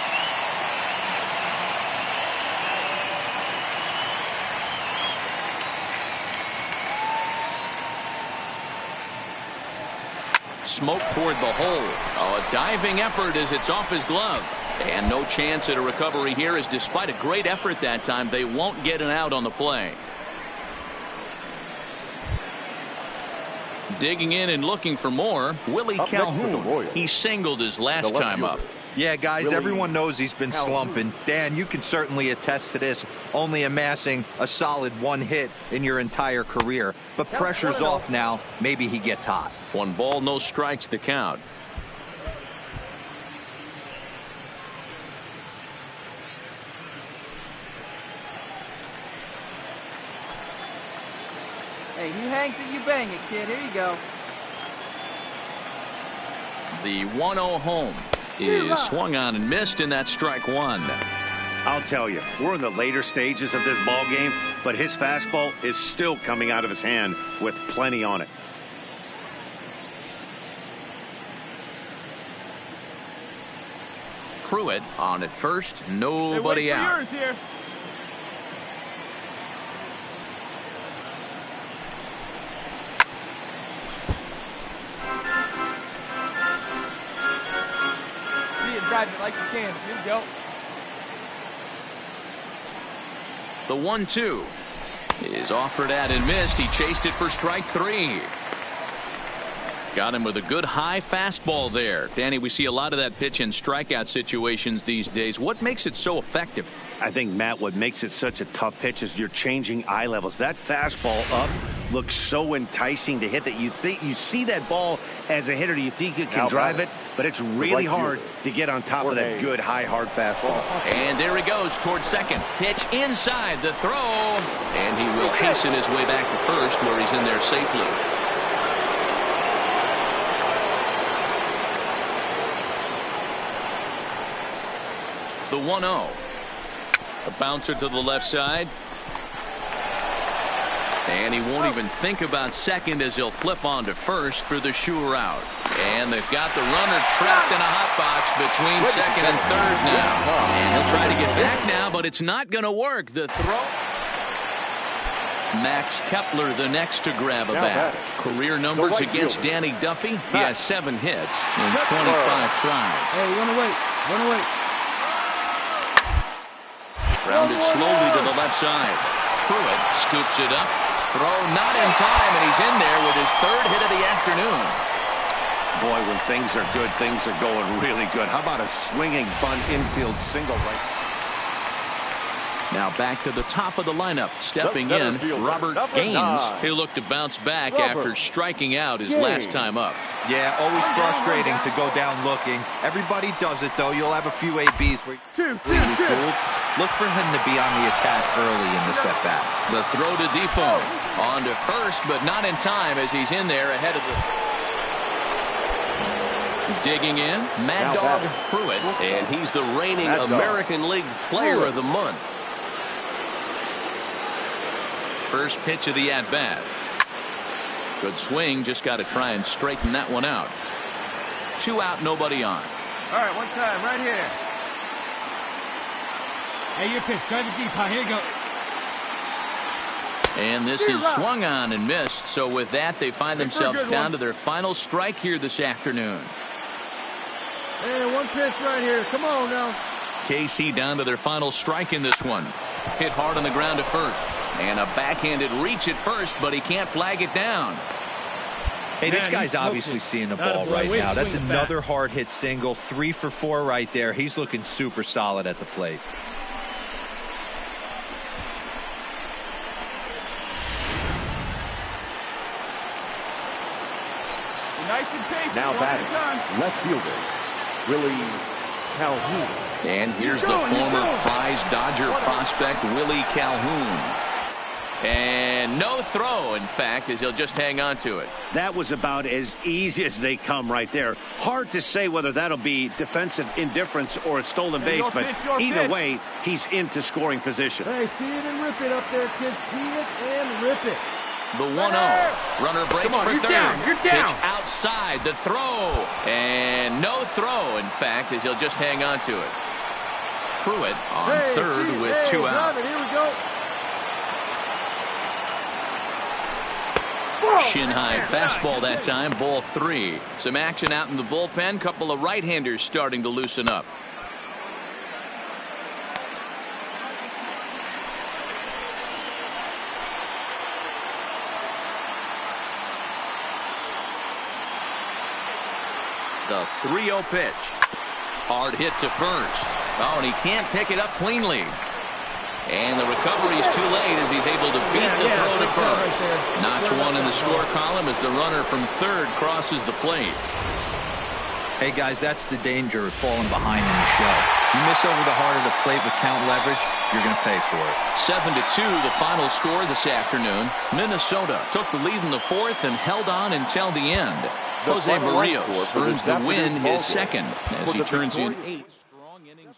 [SPEAKER 1] Smoke toward the hole. A diving effort as it's off his glove. And no chance at a recovery here, as despite a great effort that time, they won't get an out on the play. Digging in and looking for more, Willie Calhoun. He singled his last time up.
[SPEAKER 3] Yeah, guys, everyone knows he's been slumping. Dan, you can certainly attest to this, only amassing a solid 1 hit in your entire career. But pressure's off now. Maybe he gets hot.
[SPEAKER 1] 1 ball, no strikes the count.
[SPEAKER 8] Hey, he hangs it, you bang it, kid. Here you go.
[SPEAKER 1] The 1-0 home is swung on and missed, and that's strike 1.
[SPEAKER 2] I'll tell you, we're in the later stages of this ball game, but his fastball is still coming out of his hand with plenty on it.
[SPEAKER 1] Pruitt on at first, nobody out.
[SPEAKER 4] Yours here. Drive it like you can. Here you go.
[SPEAKER 1] The 1-2 is offered at and missed. He chased it for strike 3. Got him with a good high fastball there. Danny, we see a lot of that pitch in strikeout situations these days. What makes it so effective?
[SPEAKER 2] I think, Matt, what makes it such a tough pitch is you're changing eye levels. That fastball up looks so enticing to hit that you think you see that ball as a hitter. You think you can drive it, but it's really hard to get on top of that good, high, hard fastball.
[SPEAKER 1] And there he goes towards second. Pitch inside the throw. And he will hasten his way back to first, where he's in there safely. The 1-0. A bouncer to the left side. And he won't even think about second as he'll flip on to first for the sure out. And they've got the runner trapped in a hot box between second and third now. And he'll try to get back now, but it's not going to work. The throw. Max Kepler the next to grab a bat. Career numbers against Danny Duffy. He has 7 hits in 25 tries.
[SPEAKER 8] Hey, run away. Run away.
[SPEAKER 1] Grounded slowly to the left side. Pruitt scoops it up. Throw not in time, and he's in there with his 3rd hit of the afternoon.
[SPEAKER 2] Boy, when things are good, things are going really good. How about a swinging bunt infield single right?
[SPEAKER 1] Now back to the top of the lineup. Stepping in, Robert Gaines, who looked to bounce back after striking out his last time up.
[SPEAKER 3] Yeah, always frustrating to go down looking. Everybody does it, though. You'll have a few ABs where you're completely fooled. Look for him to be on the attack early in the set-back.
[SPEAKER 1] The throw to Defoe. On to first, but not in time as he's in there ahead of the... Digging in, Mad Dog Pruitt.
[SPEAKER 6] And he's the reigning American League Player of the Month.
[SPEAKER 1] First pitch of the at-bat. Good swing, just got to try and straighten that one out. 2 out, nobody on.
[SPEAKER 4] All right, one time, right here. Hey, your pitch, drive it deep, huh? Here you go.
[SPEAKER 1] And this is swung on and missed. So with that, they find themselves down to their final strike here this afternoon.
[SPEAKER 4] Hey, one pitch right here. Come on now.
[SPEAKER 1] KC down to their final strike in this one. Hit hard on the ground at first. And a backhanded reach at first, but he can't flag it down.
[SPEAKER 3] Hey, this guy's obviously seeing the ball right now. That's another hard hit single. 3 for 4 right there. He's looking super solid at the plate.
[SPEAKER 4] Nice and patient.
[SPEAKER 5] Now batting, left fielder, Willie Calhoun.
[SPEAKER 1] And here's the former prize Dodger prospect, Willie Calhoun. And no throw, in fact, as he'll just hang on to it.
[SPEAKER 2] That was about as easy as they come right there. Hard to say whether that'll be defensive indifference or a stolen base, but either way, he's into scoring position.
[SPEAKER 4] Hey, see it and rip it up there, kids. See it and rip it.
[SPEAKER 1] The 1-0. Runner breaks for third.
[SPEAKER 4] You're down.
[SPEAKER 1] Pitch outside. The throw. And no throw, in fact, as he'll just hang on to it. Pruitt on third with 2 out.
[SPEAKER 4] Here we go.
[SPEAKER 1] Shin-high fastball that time, ball 3. Some action out in the bullpen. Couple of right-handers starting to loosen up. The 3-0 pitch. Hard hit to first. Oh, and he can't pick it up cleanly. And the recovery is too late as he's able to beat the throw to first. Notch 1 in the score column as the runner from third crosses the plate.
[SPEAKER 3] Hey, guys, that's the danger of falling behind in the show. You miss over the heart of the plate with count leverage, you're going to pay for it.
[SPEAKER 1] 7-2, the final score this afternoon. Minnesota took the lead in the 4th and held on until the end. Jose Barrios earns the win, his second, as he turns in 8 strong innings.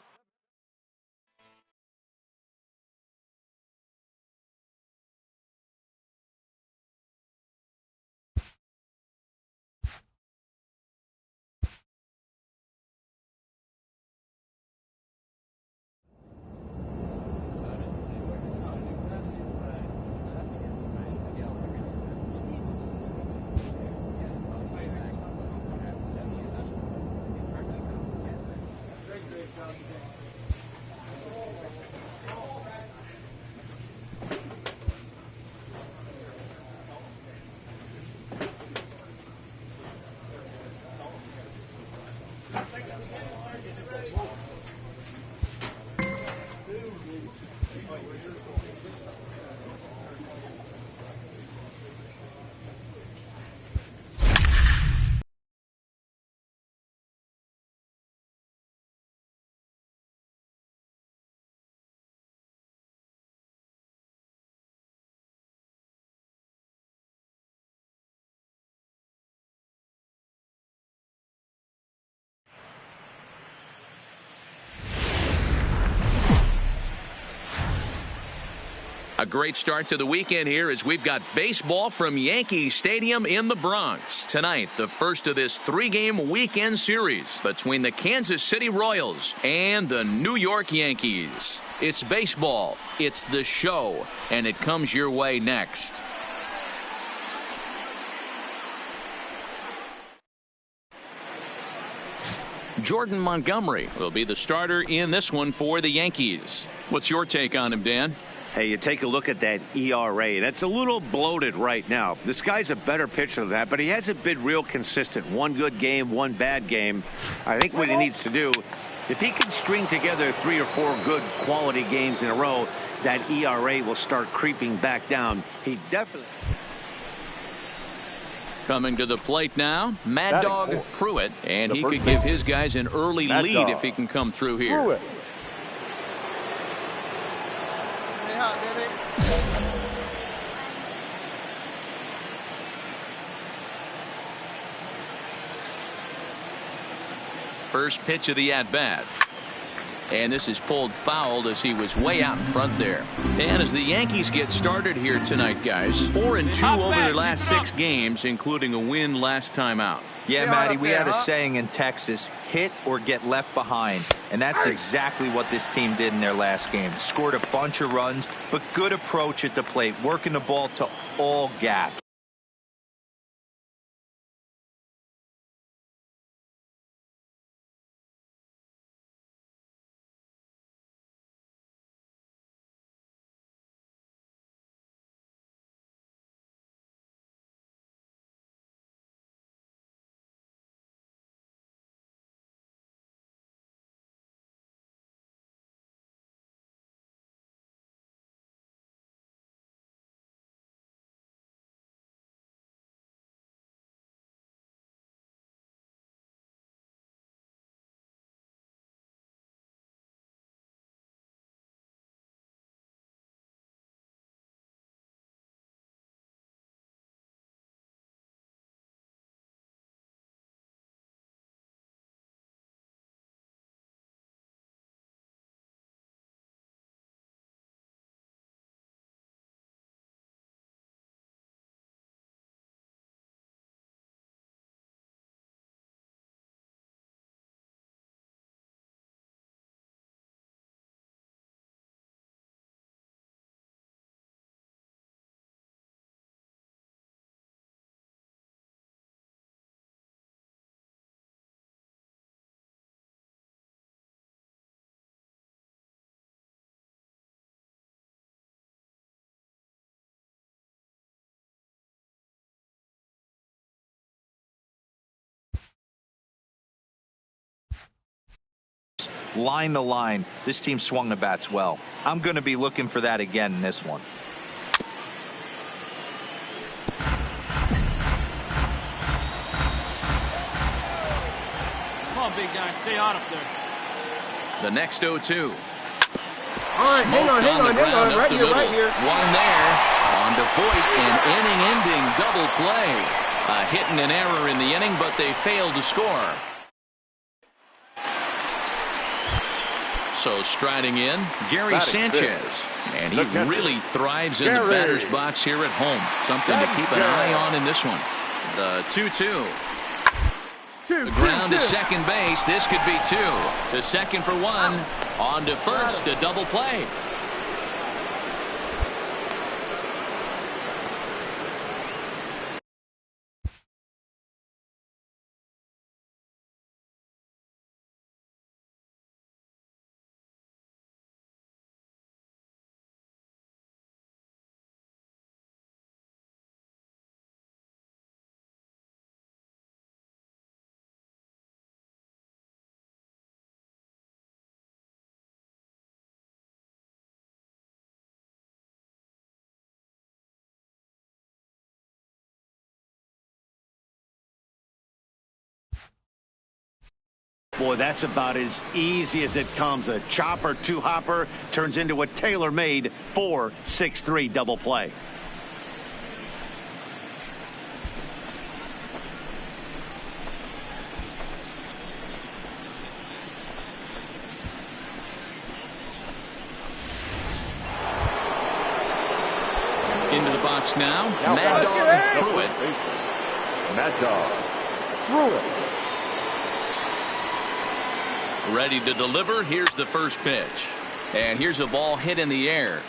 [SPEAKER 1] A great start to the weekend here as we've got baseball from Yankee Stadium in the Bronx. Tonight, the first of this 3-game weekend series between the Kansas City Royals and the New York Yankees. It's baseball, it's the show, and it comes your way next. Jordan Montgomery will be the starter in this one for the Yankees. What's your take on him, Dan?
[SPEAKER 2] Hey, you take a look at that ERA. That's a little bloated right now. This guy's a better pitcher than that, but he hasn't been real consistent. One good game, one bad game. I think what he needs to do If he can string together 3 or 4 good quality games in a row, that ERA will start creeping back down. He definitely...
[SPEAKER 1] Coming to the plate now, Mad Dog Pruitt, and he could
[SPEAKER 5] baseman.
[SPEAKER 1] give his guys an early
[SPEAKER 5] Mad
[SPEAKER 1] lead
[SPEAKER 5] Dog
[SPEAKER 1] if he can come through here.
[SPEAKER 5] Pruitt.
[SPEAKER 4] Stay hot, baby.
[SPEAKER 1] First pitch of the at-bat. And this is pulled foul as he was way out in front there. And as the Yankees get started here tonight, guys, 4-2 over their last 6 games, including a win last time out.
[SPEAKER 3] Yeah, Matty, we had a saying in Texas, hit or get left behind. And that's exactly what this team did in their last game. Scored a bunch of runs, but good approach at the plate, working the ball to all gaps. Line to line, this team swung the bats well. I'm going to be looking for that again in this one.
[SPEAKER 4] Come on, big guy. Stay hot up there.
[SPEAKER 1] The next 0-2.
[SPEAKER 4] All right, hang on. Right here.
[SPEAKER 1] One there. On to Voigt, an inning-ending double play. A hit and an error in the inning, but they failed to score. So striding in, Gary Sanchez. And he really thrives in the batter's box here at home. Something to keep an eye on in this one. The 2-2. The ground to second base. This could be 2. To second for 1. On to first. A double play.
[SPEAKER 2] Boy, that's about as easy as it comes. A chopper two-hopper turns into a tailor-made 4-6-3 double play.
[SPEAKER 1] Into the box now, Mad Dog Pruitt.
[SPEAKER 5] Mad Dog Pruitt.
[SPEAKER 1] Ready to deliver. Here's the first pitch. And here's a ball hit in the air.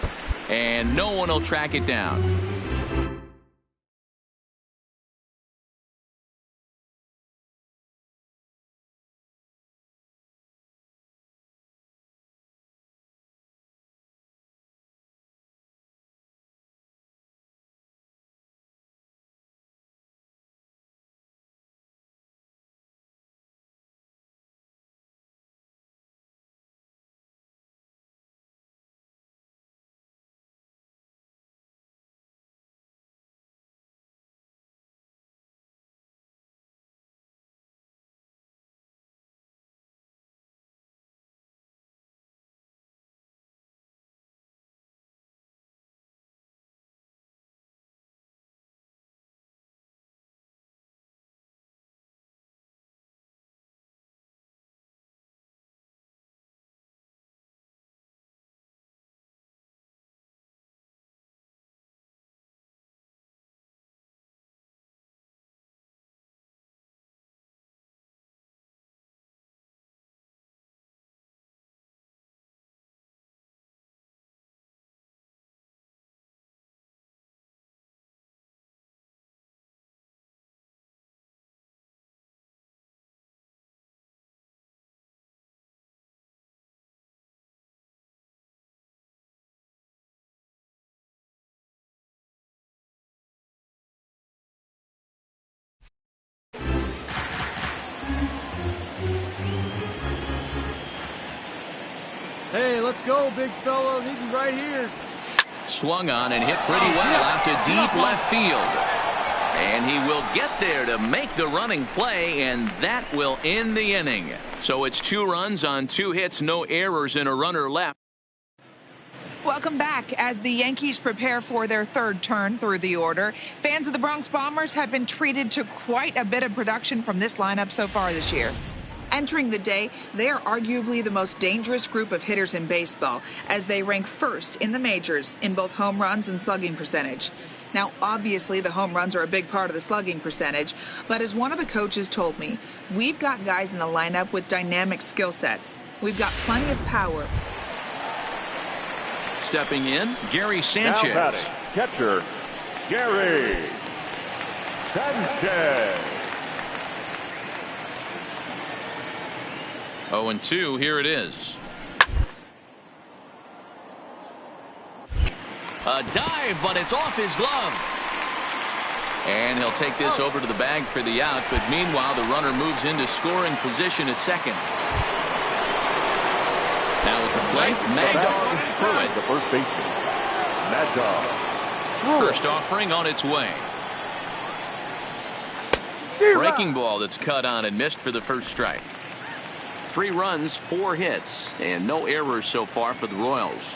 [SPEAKER 1] And no one will track it down.
[SPEAKER 4] Hey, let's go, big fella. Need you right here.
[SPEAKER 1] Swung on and hit pretty well out to deep left field. And he will get there to make the running play, and that will end the inning. So it's 2 runs on 2 hits, no errors, and a runner left.
[SPEAKER 9] Welcome back. As the Yankees prepare for their 3rd turn through the order, fans of the Bronx Bombers have been treated to quite a bit of production from this lineup so far this year. Entering the day, they are arguably the most dangerous group of hitters in baseball, as they rank 1st in the majors in both home runs and slugging percentage. Now, obviously, the home runs are a big part of the slugging percentage, but as one of the coaches told me, we've got guys in the lineup with dynamic skill sets. We've got plenty of power.
[SPEAKER 1] Stepping in, Gary Sanchez.
[SPEAKER 5] Now batting, catcher, Gary Sanchez.
[SPEAKER 1] 0-2, here it is. A dive, but it's off his glove. And he'll take this over to the bag for the out, but meanwhile the runner moves into scoring position at second. Now at the plate, Mad Dog Pruitt.
[SPEAKER 5] The first baseman, Mad Dog.
[SPEAKER 1] First offering on its way. Breaking ball that's cut on and missed for the first strike. 3 runs, 4 hits, and no errors so far for the Royals.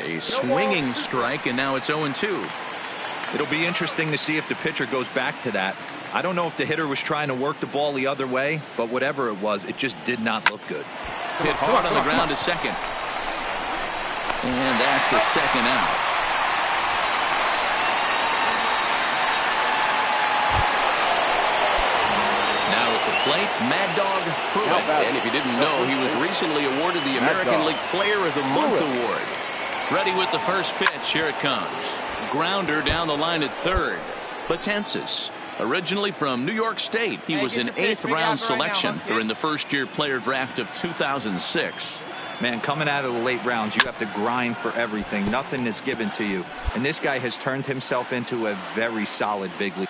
[SPEAKER 1] A swinging strike, and now it's 0-2.
[SPEAKER 3] It'll be interesting to see if the pitcher goes back to that. I don't know if the hitter was trying to work the ball the other way, but whatever it was, it just did not look good.
[SPEAKER 1] Hit hard on the ground to second. And that's the second out. Plate, Mad Dog Pruitt. And if you didn't know, he was recently awarded the American League Player of the Month award. Ready with the first pitch. Here it comes. Grounder down the line at 3rd. Batensis, originally from New York State. He was an 8th round selection during the first-year player draft of 2006.
[SPEAKER 3] Man, coming out of the late rounds, you have to grind for everything. Nothing is given to you. And this guy has turned himself into a very solid big league.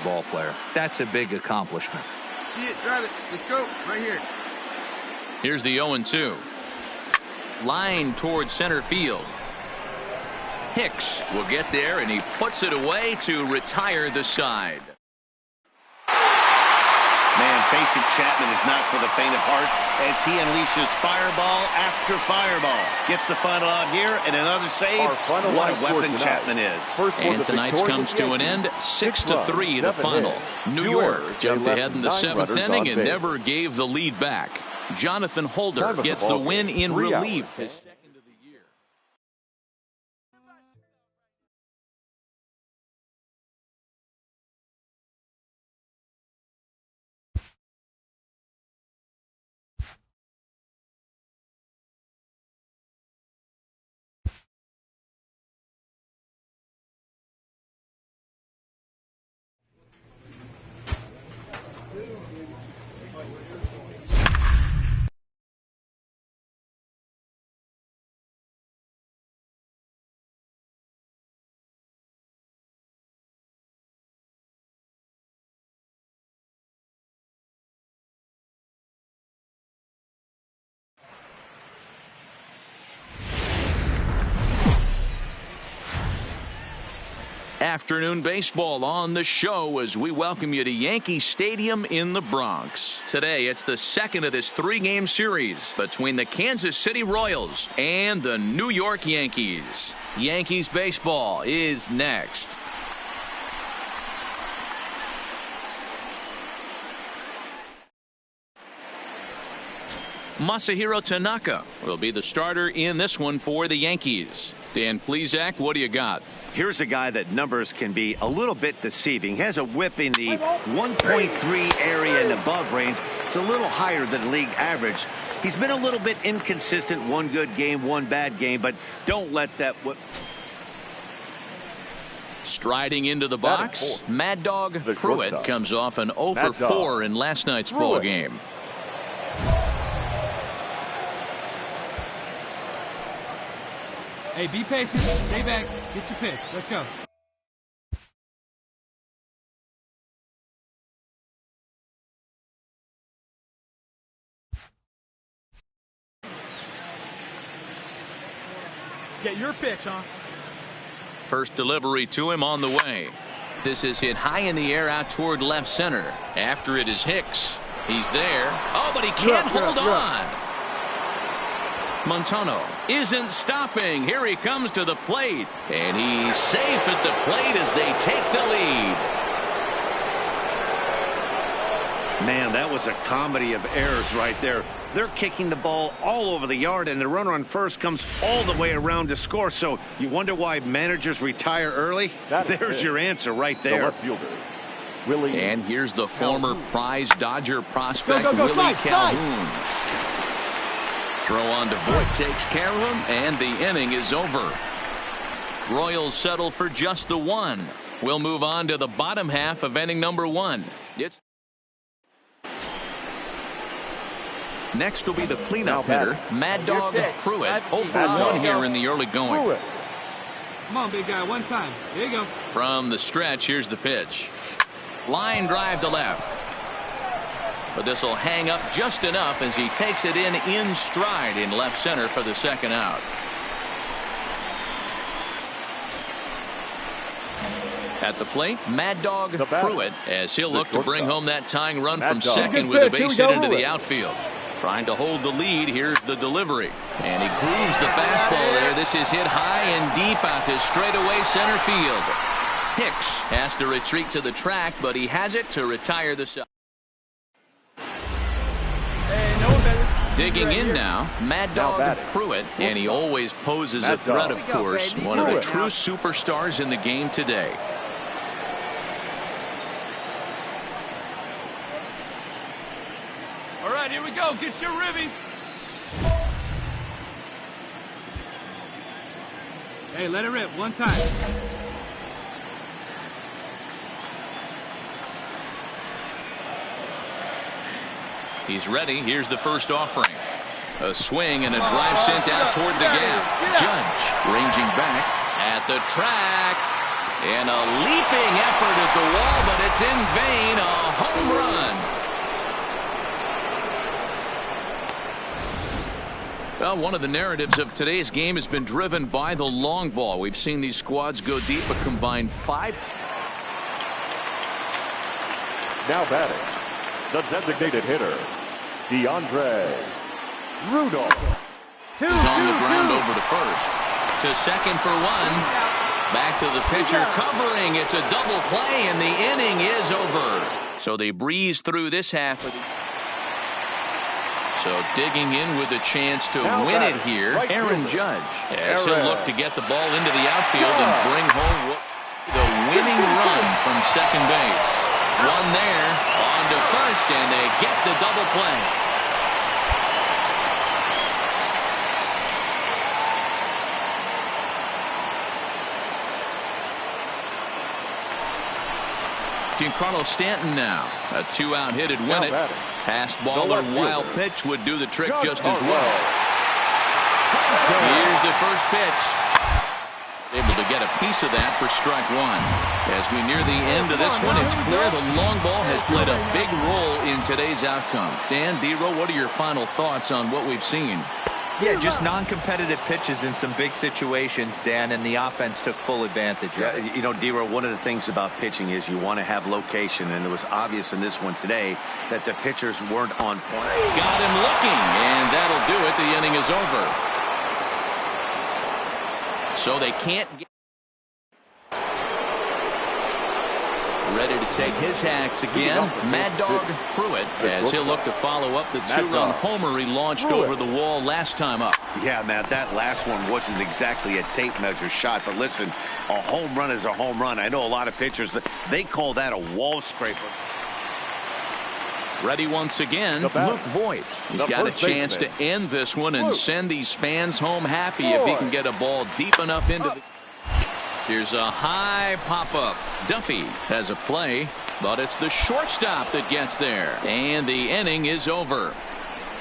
[SPEAKER 3] Ball player. That's a big accomplishment.
[SPEAKER 4] See it, drive it. Let's go. Right here.
[SPEAKER 1] Here's the 0-2. Line towards center field. Hicks will get there, and he puts it away to retire the side.
[SPEAKER 2] Man, facing Chapman is not for the faint of heart as he unleashes fireball after fireball. Gets the final out here and another save. What a weapon Chapman is.
[SPEAKER 1] And tonight's comes to an end. 6-3 the final. New York jumped ahead in the 7th inning and never gave the lead back. Jonathan Holder gets the win in relief. Afternoon baseball on the show as we welcome you to Yankee Stadium in the Bronx. Today, it's the second of this three-game series between the Kansas City Royals and the New York Yankees. Yankees baseball is next. Masahiro Tanaka will be the starter in this one for the Yankees. Dan Plesac, what do you got?
[SPEAKER 2] Here's a guy that numbers can be a little bit deceiving. He has a whip in the 1.3 area and above range. It's a little higher than league average. He's been a little bit inconsistent. One good game, one bad game, but don't let that whip.
[SPEAKER 1] Striding into the box, Mad Dog Pruitt comes off an 0 for 4 in last night's ball game.
[SPEAKER 4] Hey, be patient. Stay back. Get your pitch. Let's go. Get your pitch, huh?
[SPEAKER 1] First delivery to him on the way. This is hit high in the air out toward left center. After it is Hicks. He's there. Oh, but he can't hold on. Montano isn't stopping. Here he comes to the plate. And he's safe at the plate as they take the lead.
[SPEAKER 2] Man, that was a comedy of errors right there. They're kicking the ball all over the yard, and the runner on first comes all the way around to score. So you wonder why managers retire early? There's your answer right there.
[SPEAKER 5] The left fielder, Willie.
[SPEAKER 1] And here's the former prize Dodger prospect, Willie Calhoun. Throw on to Voit, takes care of him, and the inning is over. Royals settle for just the one. We'll move on to the bottom half of inning number 1. Next will be the cleanup hitter, Mad Dog Pruitt. 0 for 1 here in the early going.
[SPEAKER 4] Come on, big guy, one time. There you go.
[SPEAKER 1] From the stretch, here's the pitch. Line drive to left. But this will hang up just enough as he takes it in stride in left center for the second out. At the plate, Mad Dog Pruitt, as he'll look to bring home that tying run from second with a base hit into the outfield. Trying to hold the lead. Here's the delivery. And he grooves the fastball there. This is hit high and deep out to straightaway center field. Hicks has to retreat to the track, but he has it to retire the side. Digging in now, Mad Dog Pruitt, and he always poses a threat, of course. One of the true superstars in the game today.
[SPEAKER 4] All right, here we go. Get your ribbies. Hey, let it rip one time.
[SPEAKER 1] He's ready. Here's the first offering. A swing and a drive sent out toward the gap. Judge ranging back at the track. And a leaping effort at the wall, but it's in vain. A home run. Well, one of the narratives of today's game has been driven by the long ball. We've seen these squads go deep, a combined 5.
[SPEAKER 5] Now batting, the designated hitter, DeAndre Rudolph.
[SPEAKER 1] He's on the ground over to first. To second for 1. Back to the pitcher covering. It's a double play, and the inning is over. So they breeze through this half of the. So digging in with a chance to win it here, Aaron Judge. As he'll look to get the ball into the outfield and bring home the winning run from second base. One there, on to first, and they get the double play. Giancarlo Stanton now. A 2-out hit would win it. Passed ball or wild pitch would do the trick just as well. Here's the first pitch. Able to get a piece of that for strike 1. As we near the end of this one, it's clear the long ball has played a big role in today's outcome. Dan, D-Row, what are your final thoughts on what we've seen?
[SPEAKER 3] Yeah, just non-competitive pitches in some big situations, Dan, and the offense took full advantage of it.
[SPEAKER 2] You know, D-Row, one of the things about pitching is you want to have location, and it was obvious in this one today that the pitchers weren't on point.
[SPEAKER 1] Got him looking, and that'll do it. The inning is over. So they can't get ready to take his hacks again. Mad Dog Pruitt, as he'll look to follow up the two-run homer he launched over the wall last time up.
[SPEAKER 2] Yeah, Matt, that last one wasn't exactly a tape measure shot, but listen, a home run is a home run. I know a lot of pitchers, they call that a wall scraper.
[SPEAKER 1] Ready once again, Luke Voigt. He's got a chance to end this one and send these fans home happy if he can get a ball deep enough into the... Here's a high pop-up. Duffy has a play, but it's the shortstop that gets there. And the inning is over.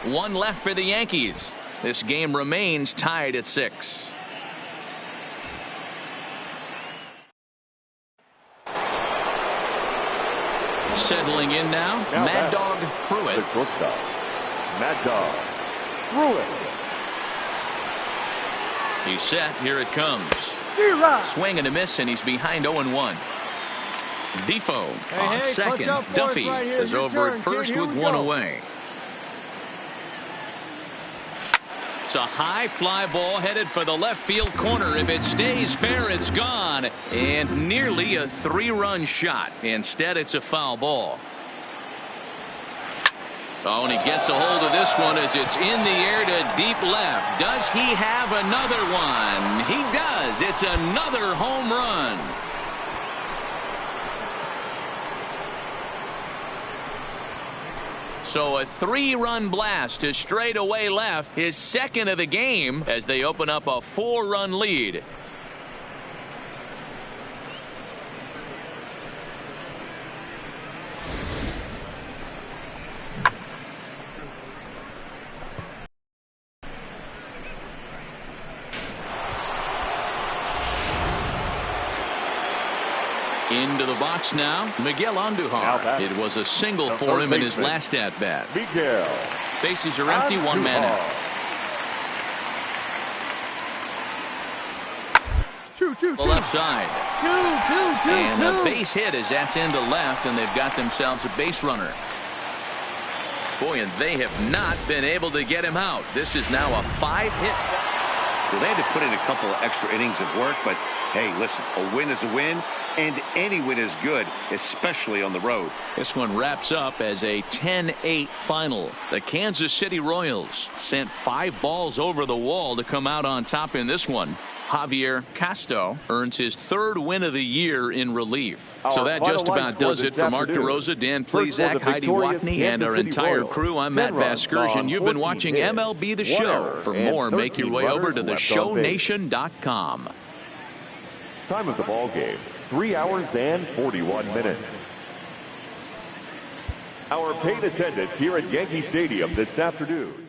[SPEAKER 1] One left for the Yankees. This game remains tied at 6. Settling in now Mad Dog Pruitt.
[SPEAKER 5] The shortstop, Mad Dog Pruitt.
[SPEAKER 1] He's set. Here it comes. Swing and a miss, and he's behind 0-1. Defoe on second. Duffy is over at first with one away. It's a high fly ball headed for the left field corner. If it stays fair, it's gone. And nearly a 3-run shot. Instead, it's a foul ball. Oh, and he gets a hold of this one as it's in the air to deep left. Does he have another one? He does. It's another home run. So a 3-run blast to straightaway left, his second of the game, as they open up a 4-run lead. Into the box now, Miguel Andujar. It was a single for him in his last at-bat. Bases are empty, one man out. The left side. And a base hit as that's into left, and they've got themselves a base runner. Boy, and they have not been able to get him out. This is now a 5-hit.
[SPEAKER 2] Well, they had to put in a couple of extra innings of work, but hey, listen, a win is a win, and any win is good, especially on the road.
[SPEAKER 1] This one wraps up as a 10-8 final. The Kansas City Royals sent 5 balls over the wall to come out on top in this one. Javier Castro earns his 3rd win of the year in relief. So that just about does it for Mark DeRosa, Dan Plesac, Heidi Watney, and our entire crew. I'm Matt Vasgersian. You've been watching MLB The Show. For more, make your way over to theshownation.com.
[SPEAKER 5] Time of the ball game, 3 hours and 41 minutes. Our paid attendance here at Yankee Stadium this afternoon.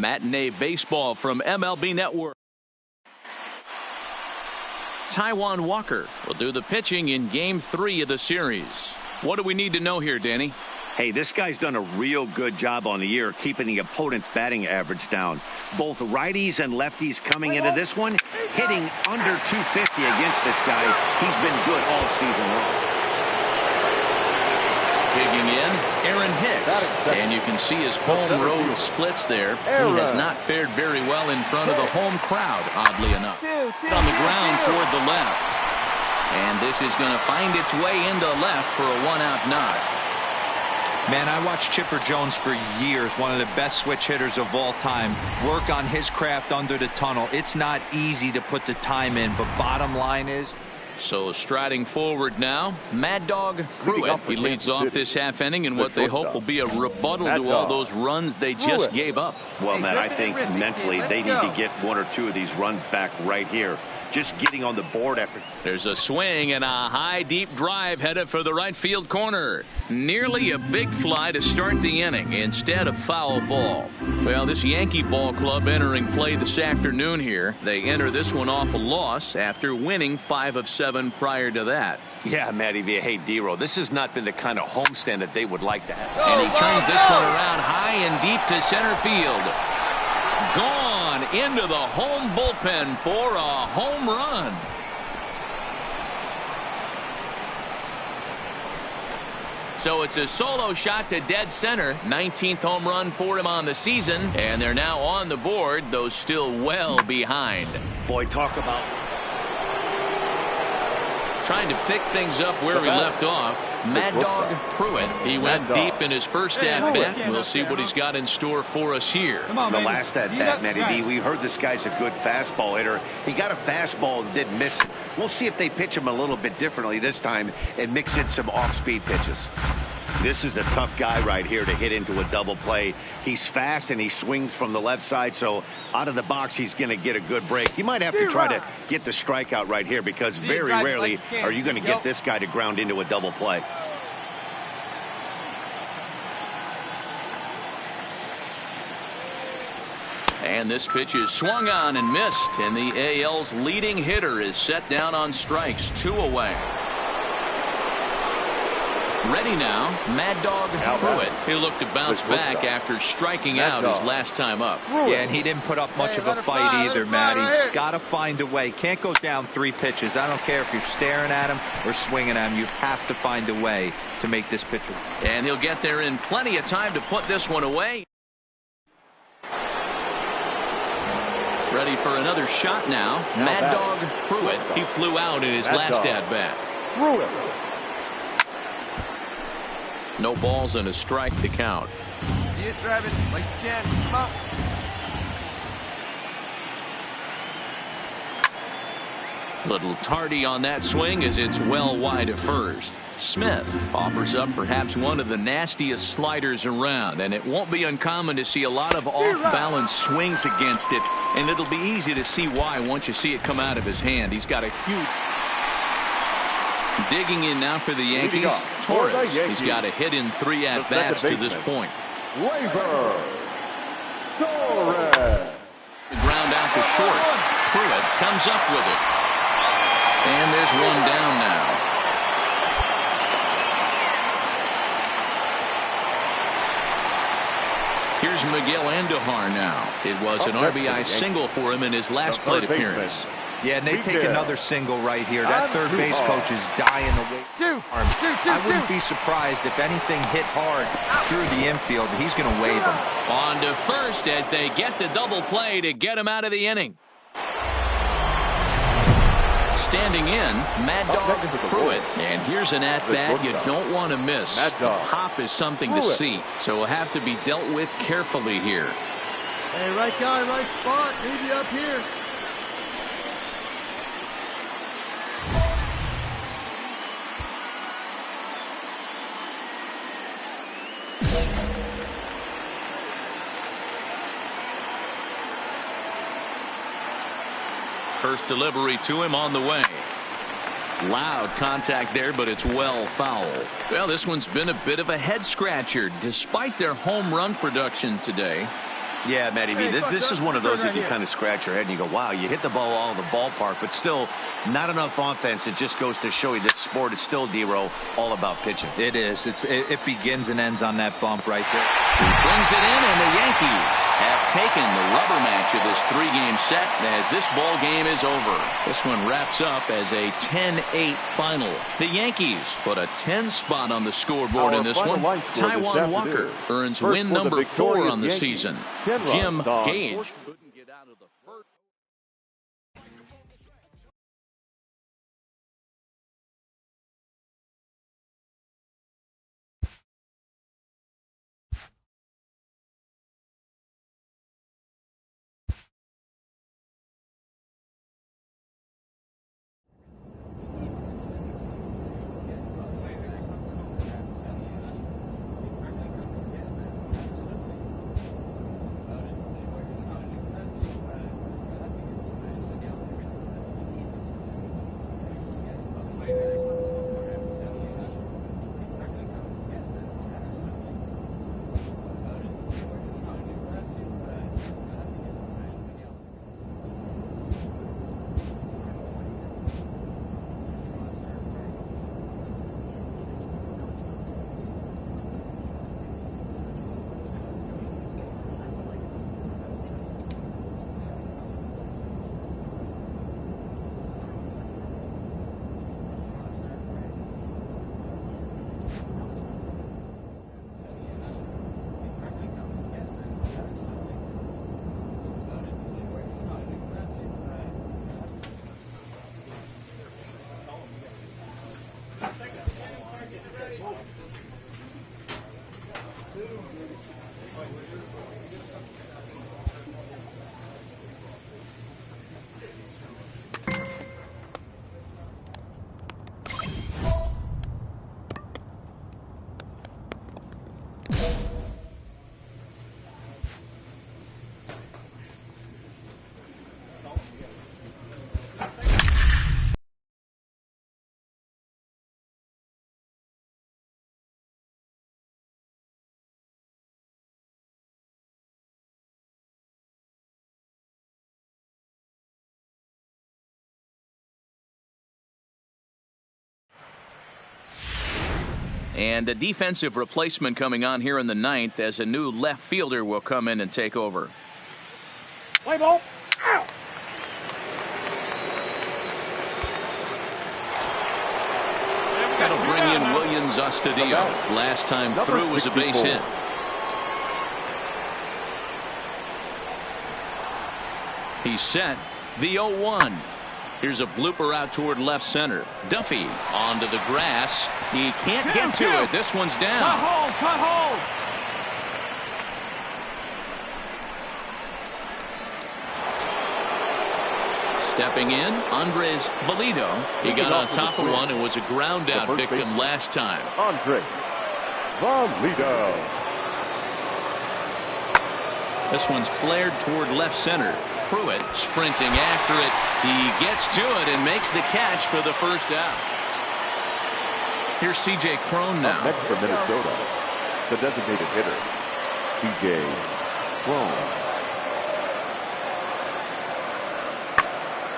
[SPEAKER 1] Matinee baseball from MLB Network. Taijuan Walker will do the pitching in Game 3 of the series. What do we need to know here, Danny?
[SPEAKER 2] Hey, this guy's done a real good job on the year keeping the opponent's batting average down. Both righties and lefties coming into this one, hitting under 250 against this guy. He's been good all season long.
[SPEAKER 1] Digging in, Aaron Hicks. And you can see his home road splits there. He has not fared very well in front of the home crowd, oddly enough. On the ground toward the left. And this is going to find its way into left for a one-out knock.
[SPEAKER 3] Man, I watched Chipper Jones for years, one of the best switch hitters of all time, work on his craft under the tunnel. It's not easy to put the time in, but bottom line is...
[SPEAKER 1] So striding forward now, Mad Dog Pruitt. He leads off this half inning in what they hope will be a rebuttal to all those runs they just gave up.
[SPEAKER 2] Well, Matt, I think mentally they need to get one or two of these runs back right here. Just getting on the board after.
[SPEAKER 1] There's a swing and a high deep drive headed for the right field corner. Nearly a big fly to start the inning instead of foul ball. Well, this Yankee ball club entering play this afternoon here. They enter this one off a loss after winning 5 of 7 prior to that.
[SPEAKER 6] Yeah, Matty V. Hey, D-Row, this has not been the kind of homestand that they would like to have.
[SPEAKER 1] And he turns this one around high and deep to center field. Gone into the home bullpen for a home run. So it's a solo shot to dead center. 19th home run for him on the season. And they're now on the board, though still well behind.
[SPEAKER 2] Boy, talk about
[SPEAKER 1] trying to pick things up where we left off. Mad Dog Pruitt. He went deep in his first at-bat. We'll see what he's got in store for us here.
[SPEAKER 2] the last at-bat, Matty B. We heard this guy's a good fastball hitter. He got a fastball and did miss it. We'll see if they pitch him a little bit differently this time and mix in some off-speed pitches. This is the tough guy right here to hit into a double play. He's fast and he swings from the left side, so out of the box he's going to get a good break. He might have to try to get the strikeout right here because very rarely are you going to get this guy to ground into a double play.
[SPEAKER 1] And this pitch is swung on and missed, and the AL's leading hitter is set down on strikes. 2 away. Ready now, Mad Dog Pruitt. He'll look to bounce back after striking out his last time up.
[SPEAKER 3] Yeah, and he didn't put up much of a fight either, Matty. Got to find a way. Can't go down 3 pitches. I don't care if you're staring at him or swinging at him. You have to find a way to make this pitcher.
[SPEAKER 1] And he'll get there in plenty of time to put this one away. Ready for another shot now. Mad Dog Pruitt. He flew out in his last at-bat. No balls and a strike to count.
[SPEAKER 4] See it, drive it like you can. Come on.
[SPEAKER 1] Little tardy on that swing as it's well wide of first. Smith offers up perhaps one of the nastiest sliders around, and it won't be uncommon to see a lot of off-balance swings against it, and it'll be easy to see why once you see it come out of his hand. He's got a huge... Digging in now for the Yankees, Torres. He's got a hit in 3 at-bats to this point.
[SPEAKER 5] Torres.
[SPEAKER 1] Ground out to short. Pruitt comes up with it. And there's one down now. Here's Miguel Andujar now. It was an RBI single for him in his last plate appearance.
[SPEAKER 3] Yeah, and they take another single right here. That third base coach is dying to wait. I wouldn't be surprised if anything hit hard through the infield. He's going to wave them.
[SPEAKER 1] On to first as they get the double play to get him out of the inning. Standing in, Mad Dog Pruitt. And here's an at-bat you don't want to miss. The hop is something to see, so will have to be dealt with carefully here.
[SPEAKER 4] Hey, right guy, right spot. Maybe up here.
[SPEAKER 1] First delivery to him on the way. Loud contact there, but it's well foul. Well, this one's been a bit of a head scratcher despite their home run production today.
[SPEAKER 2] Yeah, Matty V, this is one of those that you kind of scratch your head and you go, wow, you hit the ball all in the ballpark, but still not enough offense. It just goes to show you this sport is still, D-Row, all about pitching.
[SPEAKER 3] It is. It begins and ends on that bump right there.
[SPEAKER 1] He brings it in, and the Yankees have taken the rubber match of this 3-game set as this ball game is over. This one wraps up as a 10-8 final. The Yankees put a 10 spot on the scoreboard in this one. Taijuan Walker earns win number 4 on the season. Jim Gage couldn't get out of the first. And the defensive replacement coming on here in the 9th as a new left fielder will come in and take over.
[SPEAKER 5] Play ball. Ow.
[SPEAKER 1] That'll bring in Williams Astudillo. Last time through was a base hit. He's set. The 0-1. Here's a blooper out toward left center. Duffy onto the grass. He can't get to it. This one's down.
[SPEAKER 4] Cut home, cut home.
[SPEAKER 1] Stepping in, Andres Valido. He got on top of one and was a ground out victim last time.
[SPEAKER 5] Andres Valido.
[SPEAKER 1] This one's flared toward left center. Pruitt sprinting after it. He gets to it and makes the catch for the first out. Here's C.J. Cron now.
[SPEAKER 5] Up next for Minnesota, the designated hitter, C.J. Cron.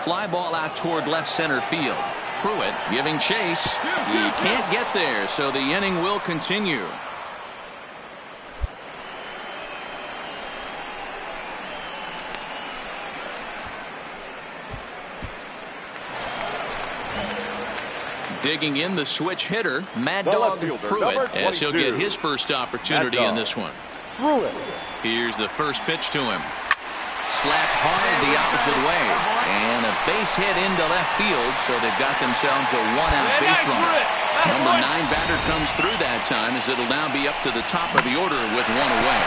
[SPEAKER 1] Fly ball out toward left center field. Pruitt giving chase. He can't get there, so the inning will continue. Digging in the switch hitter, Mad Dog Pruitt, as he'll get his first opportunity in this one. Here's the first pitch to him. Slapped hard the opposite way. And a base hit into left field, so they've got themselves a one-out base runner. Number 9 batter comes through that time, as it'll now be up to the top of the order with one away.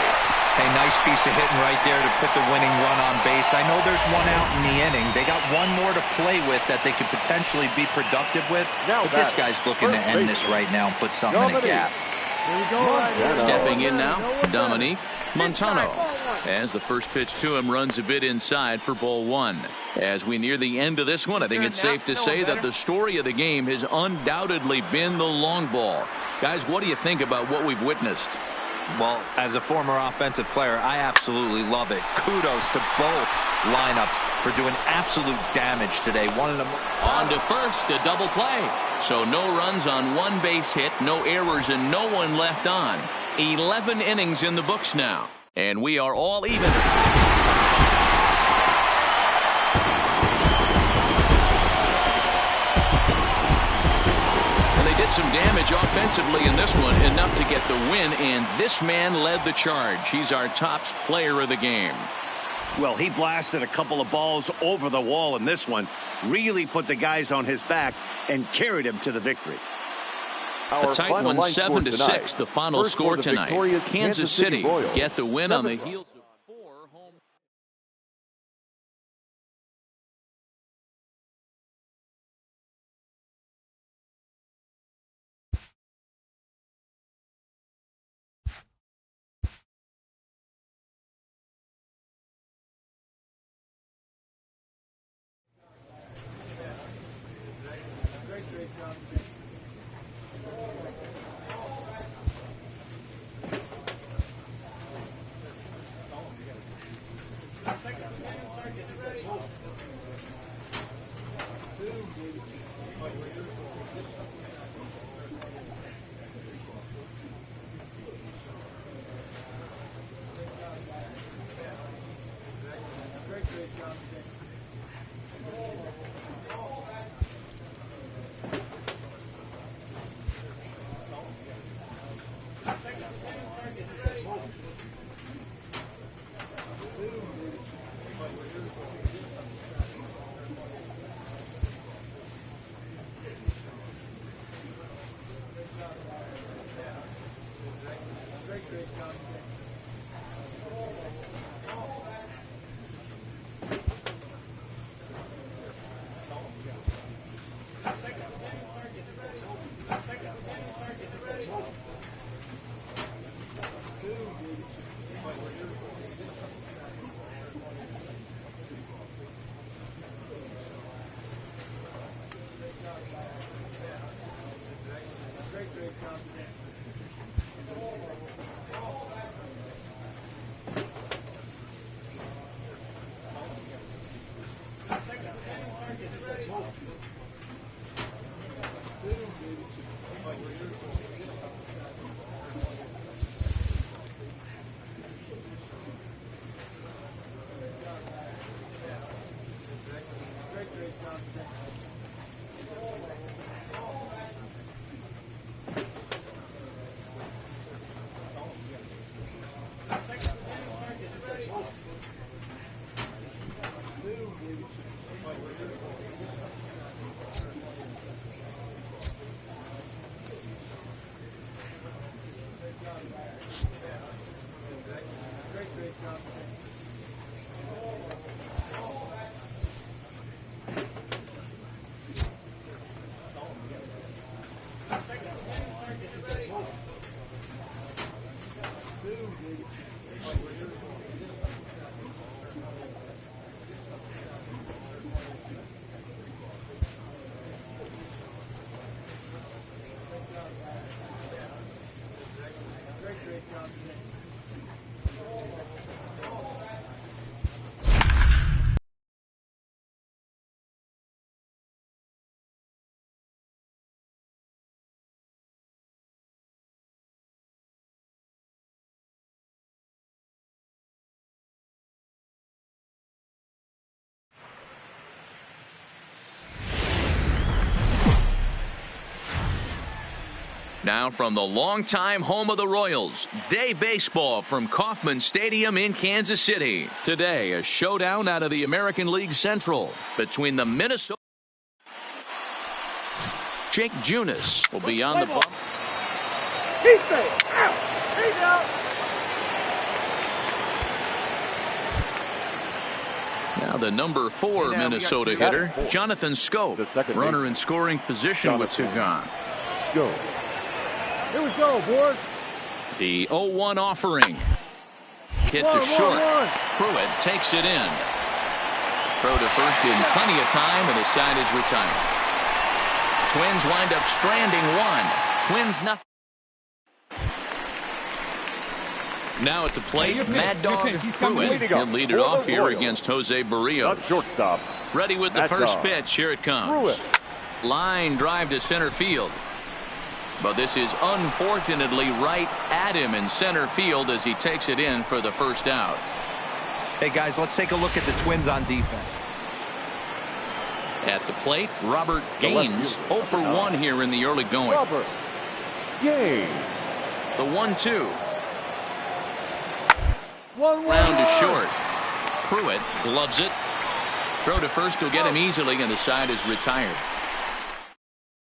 [SPEAKER 3] Hey, nice piece of hitting right there to put the winning run on base. I know there's one out in the inning. They got one more to play with that they could potentially be productive with. But this guy's looking to end this right now and put something in the gap.
[SPEAKER 1] Stepping in now, Dominique Montano. As the first pitch to him runs a bit inside for ball 1. As we near the end of this one, I think it's safe to say that the story of the game has undoubtedly been the long ball. Guys, what do you think about what we've witnessed?
[SPEAKER 3] Well, as a former offensive player, I absolutely love it. Kudos to both lineups for doing absolute damage today.
[SPEAKER 1] On to first, a double play. So no runs on one base hit, no errors, and no one left on. 11 innings in the books now. And we are all even. Did some damage offensively in this one, enough to get the win, and this man led the charge. He's our top player of the game.
[SPEAKER 2] Well, he blasted a couple of balls over the wall in this one, really put the guys on his back and carried him to the victory.
[SPEAKER 1] A tight one, 7-6, the final score tonight. Kansas City get the win on the heels of 4 home. Now from the longtime home of the Royals, day baseball from Kauffman Stadium in Kansas City. Today, a showdown out of the American League Central between the Minnesota. Jake Junis will be on the bump.
[SPEAKER 4] He's safe. Out. He's out.
[SPEAKER 1] Now the number 4 Minnesota hitter, Jonathan Scope, runner in scoring position with 2 gone.
[SPEAKER 5] Go.
[SPEAKER 4] Here we go, boys.
[SPEAKER 1] The 0-1 offering. Hit to short. Pruitt takes it in. Throw to first in plenty of time, and the side is retired. Twins wind up stranding 1. Twins nothing. Now at the plate,
[SPEAKER 4] Hey,
[SPEAKER 1] Mad Dog Pruitt. He'll lead it off here against Jose Barrios.
[SPEAKER 5] Shortstop.
[SPEAKER 1] Ready with the
[SPEAKER 5] Mad
[SPEAKER 1] first
[SPEAKER 5] Dog
[SPEAKER 1] pitch. Here it comes.
[SPEAKER 5] Pruitt.
[SPEAKER 1] Line drive to center field. But this is unfortunately right at him in center field as he takes it in for the first out.
[SPEAKER 3] Hey, guys, let's take a look at the Twins on defense.
[SPEAKER 1] At the plate, Robert Gaines, 0 for 1 here in the early going.
[SPEAKER 5] Robert Gaines.
[SPEAKER 1] The 1-2.
[SPEAKER 4] Round
[SPEAKER 1] to short. Pruitt gloves it. Throw to first will get him easily, and the side is retired.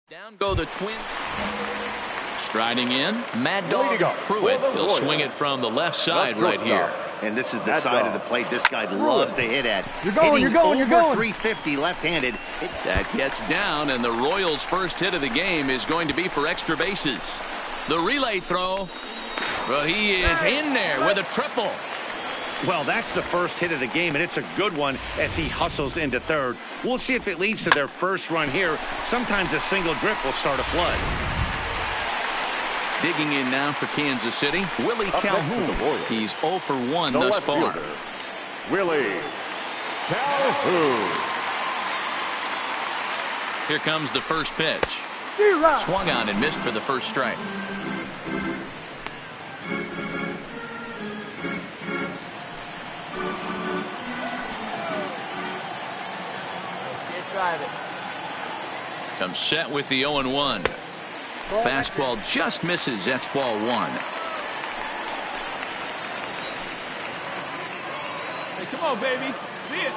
[SPEAKER 1] Down go the Twins. Striding in, Mad Dog Pruitt. He'll swing it from the left side right here.
[SPEAKER 2] And this is the side of the plate this guy loves to hit at.
[SPEAKER 4] You're going.
[SPEAKER 2] 350 left-handed.
[SPEAKER 1] That gets down, and the Royals' first hit of the game is going to be for extra bases. The relay throw. Well, he is in there with a triple.
[SPEAKER 2] Well, that's the first hit of the game, and it's a good one as he hustles into third. We'll see if it leads to their first run here. Sometimes a single drip will start a flood.
[SPEAKER 1] Digging in now for Kansas City, Willie Calhoun. He's 0 for 1 thus far.
[SPEAKER 5] Willie Calhoun.
[SPEAKER 1] Here comes the first pitch. Swung on and missed for the first strike.
[SPEAKER 4] Drive it.
[SPEAKER 1] Comes set with the 0-1. Fastball just misses. That's ball 1.
[SPEAKER 4] Hey, come on, baby. See it.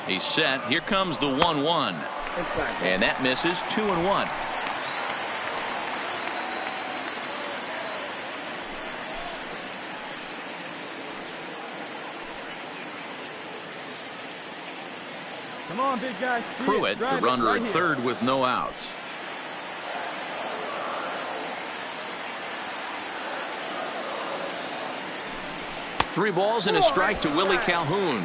[SPEAKER 1] He's set. Here comes the 1-1. And that misses. 2-1.
[SPEAKER 4] Come on, big guy.
[SPEAKER 1] Pruitt, the runner at third with no outs. Three balls and a strike to Willie Calhoun.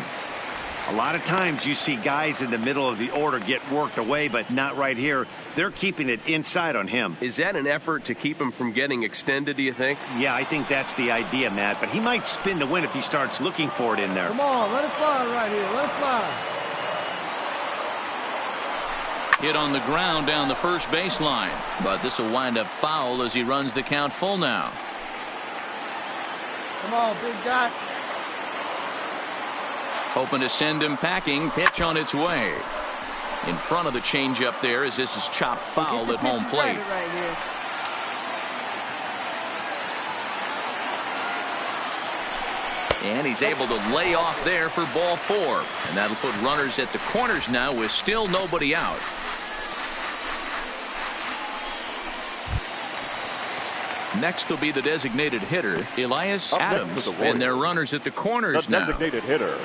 [SPEAKER 2] A lot of times you see guys in the middle of the order get worked away, but not right here. They're keeping it inside on him.
[SPEAKER 6] Is that an effort to keep him from getting extended, do you think?
[SPEAKER 2] Yeah, I think that's the idea, Matt. But he might spin to win if he starts looking for it in there.
[SPEAKER 4] Come on, let it fly right here. Let it fly.
[SPEAKER 1] Hit on the ground down the first baseline. But this will wind up foul as he runs the count full now.
[SPEAKER 4] Come on, big guy.
[SPEAKER 1] Hoping to send him packing. Pitch on its way. In front of the changeup there as this is chopped foul at home plate.
[SPEAKER 4] Right here.
[SPEAKER 1] And he's able to lay off there for ball 4. And that'll put runners at the corners now with still nobody out. Next will be the designated hitter, Elias Adams. And their runners at the corners now.
[SPEAKER 5] The designated hitter,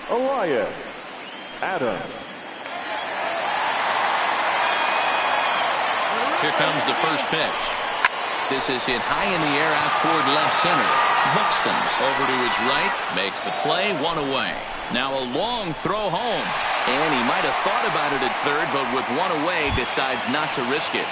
[SPEAKER 5] Elias Adams.
[SPEAKER 1] Here comes the first pitch. This is hit high in the air out toward left center. Buxton over to his right, makes the play, 1 away. Now a long throw home. And he might have thought about it at third, but with 1 away, decides not to risk it.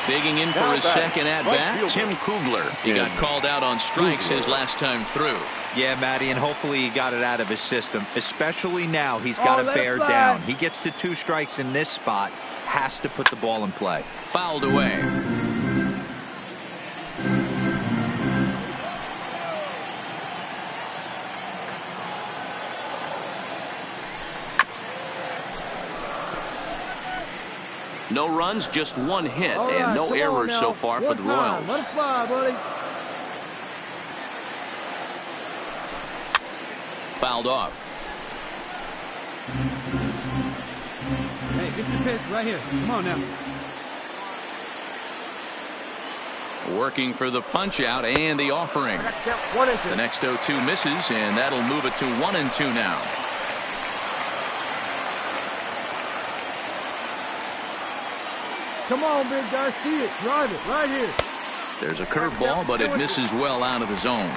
[SPEAKER 1] Digging in for his second at-bat, Tim Kugler. He got called out on strikes his last time through.
[SPEAKER 3] Yeah, Matty, and hopefully he got it out of his system. Especially now, he's got to bear down. He gets the 2 strikes in this spot, has to put the ball in play.
[SPEAKER 1] Fouled away. No runs, just 1 hit, and no errors so far for the Royals.
[SPEAKER 4] Let it fly, buddy.
[SPEAKER 1] Fouled off.
[SPEAKER 4] Hey, get your pitch right here. Come on now.
[SPEAKER 1] Working for the punch out and the offering. The next 0-2 misses, and that'll move it to 1-2 now.
[SPEAKER 4] Come on, big guy. See it. Drive it right here.
[SPEAKER 1] There's a curveball, but it misses well out of the zone.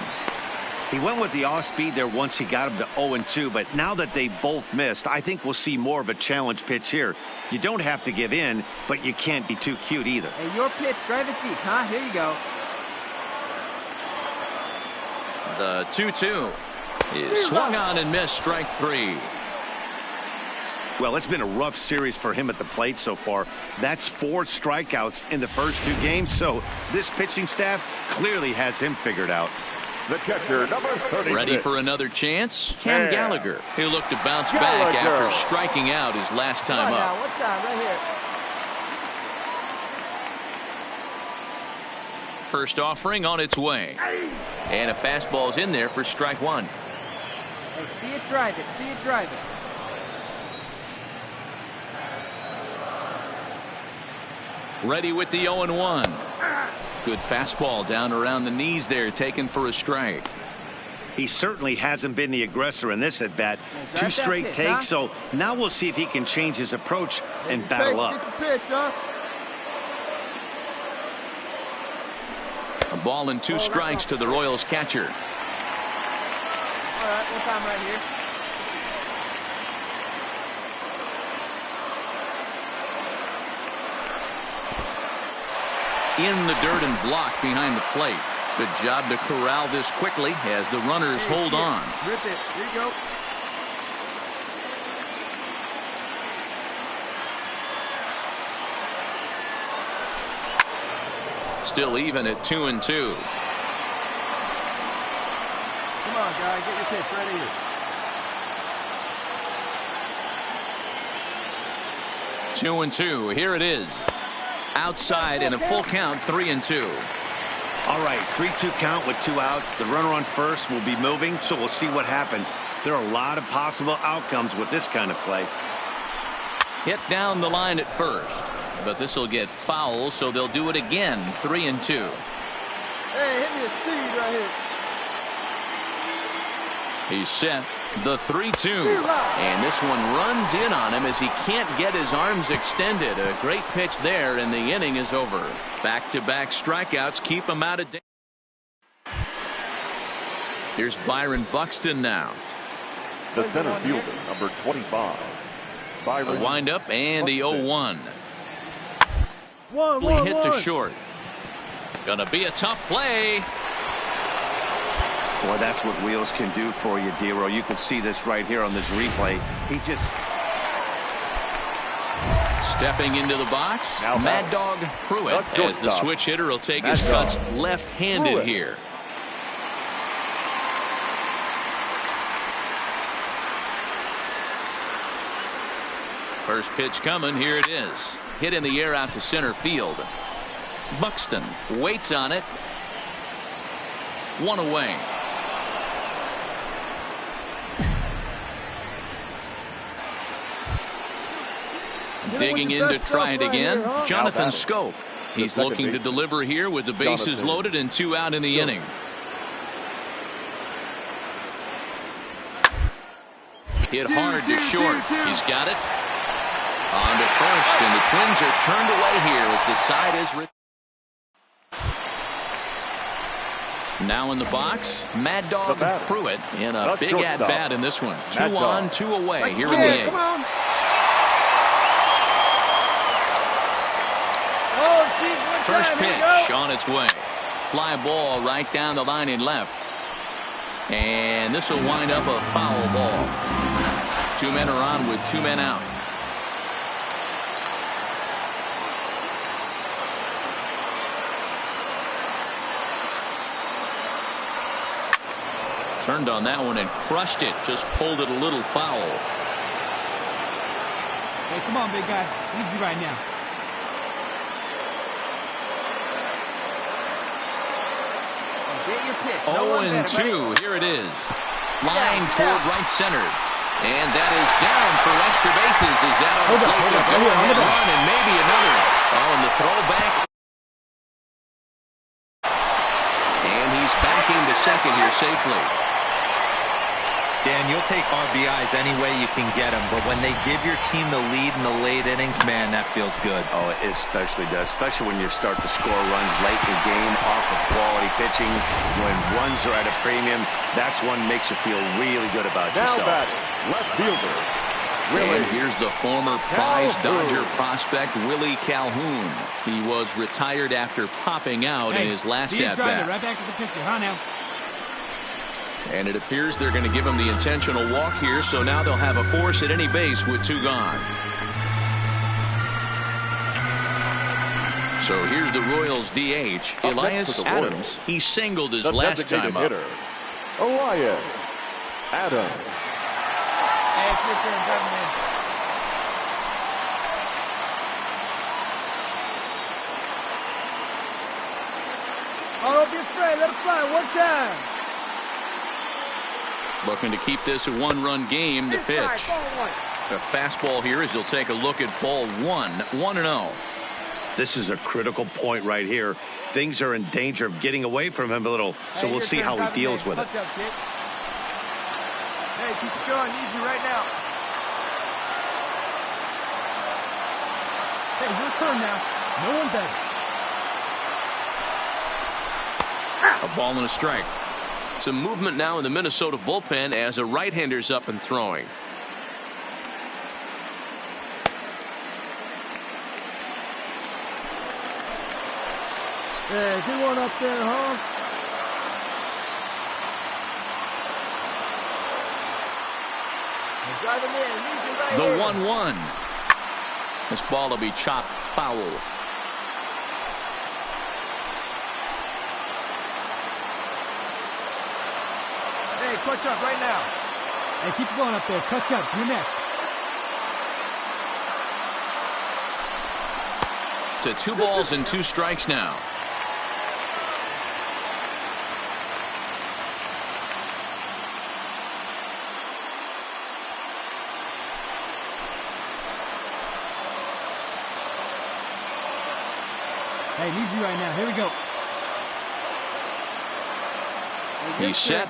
[SPEAKER 2] He went with the off-speed there once he got him to 0-2, but now that they both missed, I think we'll see more of a challenge pitch here. You don't have to give in, but you can't be too cute either.
[SPEAKER 8] Hey, your pitch. Drive it deep, huh? Here you go.
[SPEAKER 1] The 2-2 is swung on and missed. Strike 3.
[SPEAKER 2] Well, it's been a rough series for him at the plate so far. That's 4 strikeouts in the first 2 games, so this pitching staff clearly has him figured out.
[SPEAKER 5] The catcher, number 36.
[SPEAKER 1] Ready for another chance? Cam Gallagher. He'll look to bounce back after striking out his last time up.
[SPEAKER 4] Now, one time right here.
[SPEAKER 1] First offering on its way. And a fastball's in there for strike 1.
[SPEAKER 4] Hey, see it, drive it. See it, drive it.
[SPEAKER 1] Ready with the 0-1. Good fastball down around the knees there, taken for a strike.
[SPEAKER 2] He certainly hasn't been the aggressor in this at bat. 2 straight takes, so now we'll see if he can change his approach and battle up.
[SPEAKER 1] A ball and 2 strikes to the Royals catcher.
[SPEAKER 4] All right, one time right here.
[SPEAKER 1] In the dirt and blocked behind the plate. Good job to corral this quickly as the runners hold on.
[SPEAKER 4] Rip it. Here you go.
[SPEAKER 1] Still even at 2-2.
[SPEAKER 4] Come on, guy. Get your pitch right here.
[SPEAKER 1] 2-2. Here it is. Outside in a full count, 3-2.
[SPEAKER 2] All right, 3-2 count with 2 outs. The runner on first will be moving, so we'll see what happens. There are a lot of possible outcomes with this kind of play.
[SPEAKER 1] Hit down the line at first, but this will get foul, so they'll do it again. 3-2.
[SPEAKER 4] Hey, hit me a seed right here.
[SPEAKER 1] He's set. The 3-2. And this one runs in on him as he can't get his arms extended. A great pitch there, and the inning is over. Back-to-back strikeouts keep him out of danger. Here's Byron Buxton now.
[SPEAKER 5] The center fielder, number 25. Byron.
[SPEAKER 1] A windup and the 0-1.
[SPEAKER 4] One,
[SPEAKER 1] hit to short. Gonna be a tough play.
[SPEAKER 2] Boy, that's what wheels can do for you, Dero. You can see this right here on this replay. He just...
[SPEAKER 1] Stepping into the box,
[SPEAKER 5] now
[SPEAKER 1] Mad Dog Pruitt, as the switch hitter will take his cuts left-handed here. First pitch coming, here it is. Hit in the air out to center field. Buxton waits on it. 1 away. Digging in to try it again, Jonathan Scope. He's looking to deliver here with the bases loaded and 2 out in the inning. Hit hard to short. He's got it. On to first, and the Twins are turned away here as the side is... Now in the box, Mad Dog Pruitt in a big at-bat in this one. 2 on, 2 away here in the 8th. First pitch on its way. Fly ball right down the line in left. And this will wind up a foul ball. 2 men are on with 2 men out. Turned on that one and crushed it. Just pulled it a little foul.
[SPEAKER 4] Hey, come on, big guy. Need you right now. Get your pitch.
[SPEAKER 1] 0-2. Here it is. Flying toward right center. And that is down for extra bases. Is that on the plate to go ahead run and maybe another? Oh, and the throwback. And he's backing to second here safely.
[SPEAKER 3] Dan, you'll take RBIs any way you can get them, but when they give your team the lead in the late innings, man, that feels good.
[SPEAKER 2] Oh, it especially does, especially when you start to score runs late in the game off of quality pitching. When runs are at a premium, that's one makes you feel really good about yourself.
[SPEAKER 5] Now batting, left fielder.
[SPEAKER 1] And here's the former prize Dodger prospect, Willie Calhoun. He was retired after popping out in his last at-bat.
[SPEAKER 4] Right back to the pitcher, huh, now?
[SPEAKER 1] And it appears they're going to give him the intentional walk here, so now they'll have a force at any base with 2 gone. So here's the Royals DH, Elias Adams. He singled his last time up.
[SPEAKER 5] Hitter, Elias Adams.
[SPEAKER 4] Hey, it's your turn. Grab him in. Oh, don't be afraid. Let it fly. One time.
[SPEAKER 1] Looking to keep this a 1-run game. The pitch. A fastball here as he'll take a look at ball 1. 1-0.
[SPEAKER 2] This is a critical point right here. Things are in danger of getting away from him a little, so we'll see how he deals with it.
[SPEAKER 4] Hey, keep it going. Easy right now. Hey, your turn now. No one better.
[SPEAKER 1] A ball and a strike. Some movement now in the Minnesota bullpen as a right-hander's up and throwing.
[SPEAKER 4] Yeah, good one up there, huh? Drive him in. Right
[SPEAKER 1] the
[SPEAKER 4] here.
[SPEAKER 1] 1-1. This ball will be chopped foul.
[SPEAKER 4] Hey, clutch up right now. Hey, keep going up there. Clutch up. You're next.
[SPEAKER 1] To 2 balls and 2 strikes now.
[SPEAKER 4] Hey, needs you right now. Here we go.
[SPEAKER 1] He's set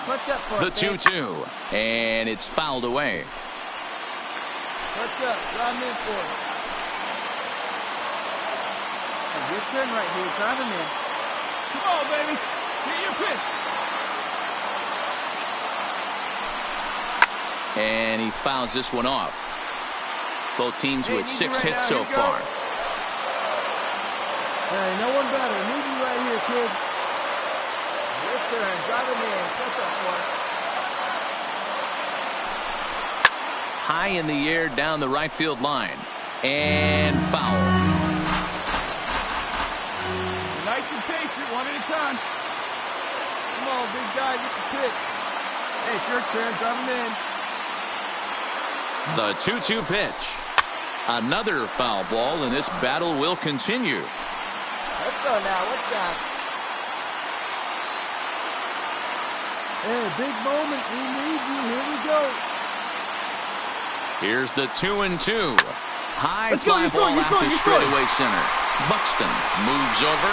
[SPEAKER 1] the 2-2, and it's fouled away.
[SPEAKER 4] Clutch up. Drive him in for it. Hey, your turn right here. Drive him in. Come on, baby. Get your pitch.
[SPEAKER 1] And he fouls this one off. Both teams with 6 hits so far.
[SPEAKER 4] Hey, no one better. Need you right here, kid. Your turn. Drive him in. Catch up for it.
[SPEAKER 1] High in the air down the right field line. And foul.
[SPEAKER 4] Nice and patient. One at a time. Come on, big guy. Get the pitch. Hey, it's your turn. Drive him in.
[SPEAKER 1] The 2-2 pitch. Another foul ball, and this battle will continue.
[SPEAKER 4] Let's go now. What's that? Hey, big moment. We need you. Here we go.
[SPEAKER 1] Here's the 2-2. High fly ball after straightaway center. Buxton moves over.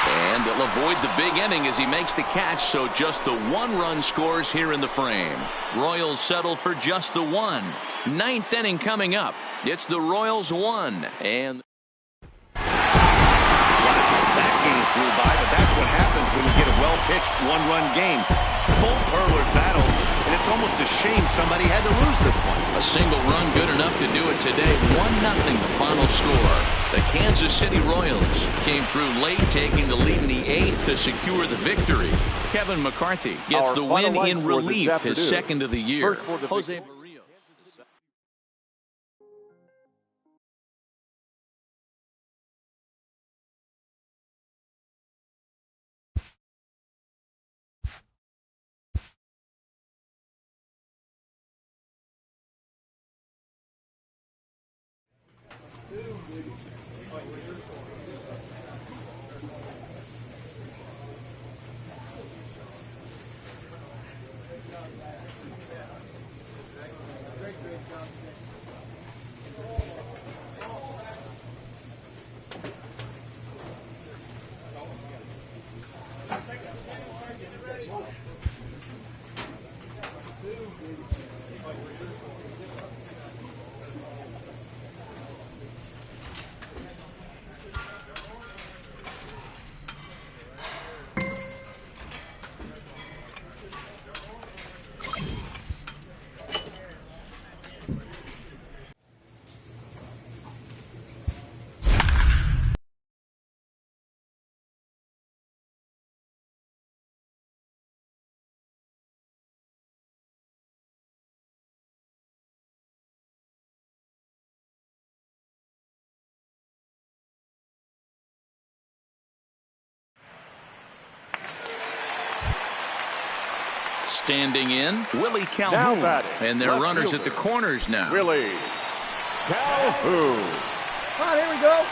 [SPEAKER 1] And they'll avoid the big inning as he makes the catch, so just the 1 run scores here in the frame. Royals settle for just the 1. 9th inning coming up. It's the Royals 1. And
[SPEAKER 2] That game flew by, but that's what happens when you get a well-pitched 1-run game. Both hurlers battled, and it's almost a shame somebody had to lose this one.
[SPEAKER 1] a single run good enough to do it today. 1-0 the final score. The Kansas City Royals came through late, taking the lead in the 8th to secure the victory. Kevin McCarthy gets the win in relief, his 2nd of the year. Jose Standing in, Willie Calhoun. And their runners at the corners now.
[SPEAKER 5] Willie Calhoun.
[SPEAKER 4] All right, here we go.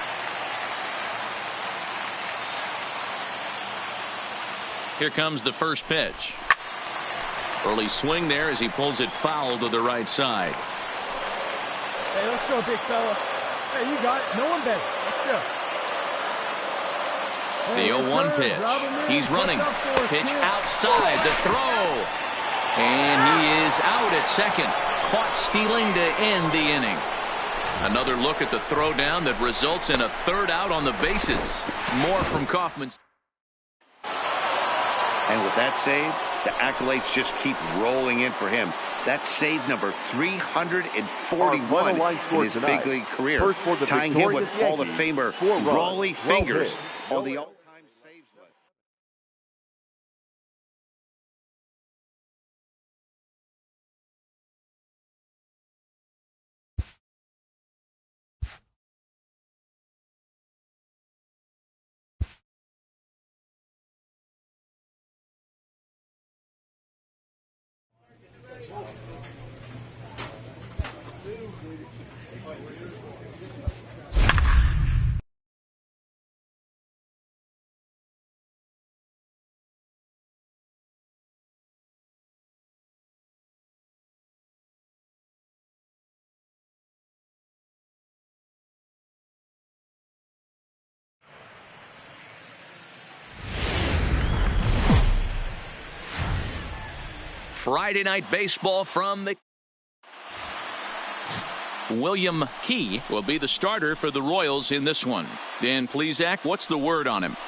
[SPEAKER 1] Here comes the first pitch. Early swing there as he pulls it foul to the right side.
[SPEAKER 4] Hey, let's go, big fella. Hey, you got it. No one better. Let's go.
[SPEAKER 1] The 0-1 pitch. He's running. Pitch outside. The throw. And he is out at second. Caught stealing to end the inning. Another look at the throwdown that results in a third out on the bases. More from Kauffman.
[SPEAKER 2] And with that save, the accolades just keep rolling in for him. That's save number 341 in his big league career, tying him with Hall of Famer Raleigh Fingers on the all-time saves list.
[SPEAKER 1] Friday night baseball from the William Key will be the starter for the Royals in this one. Dan Plesac, what's the word on him?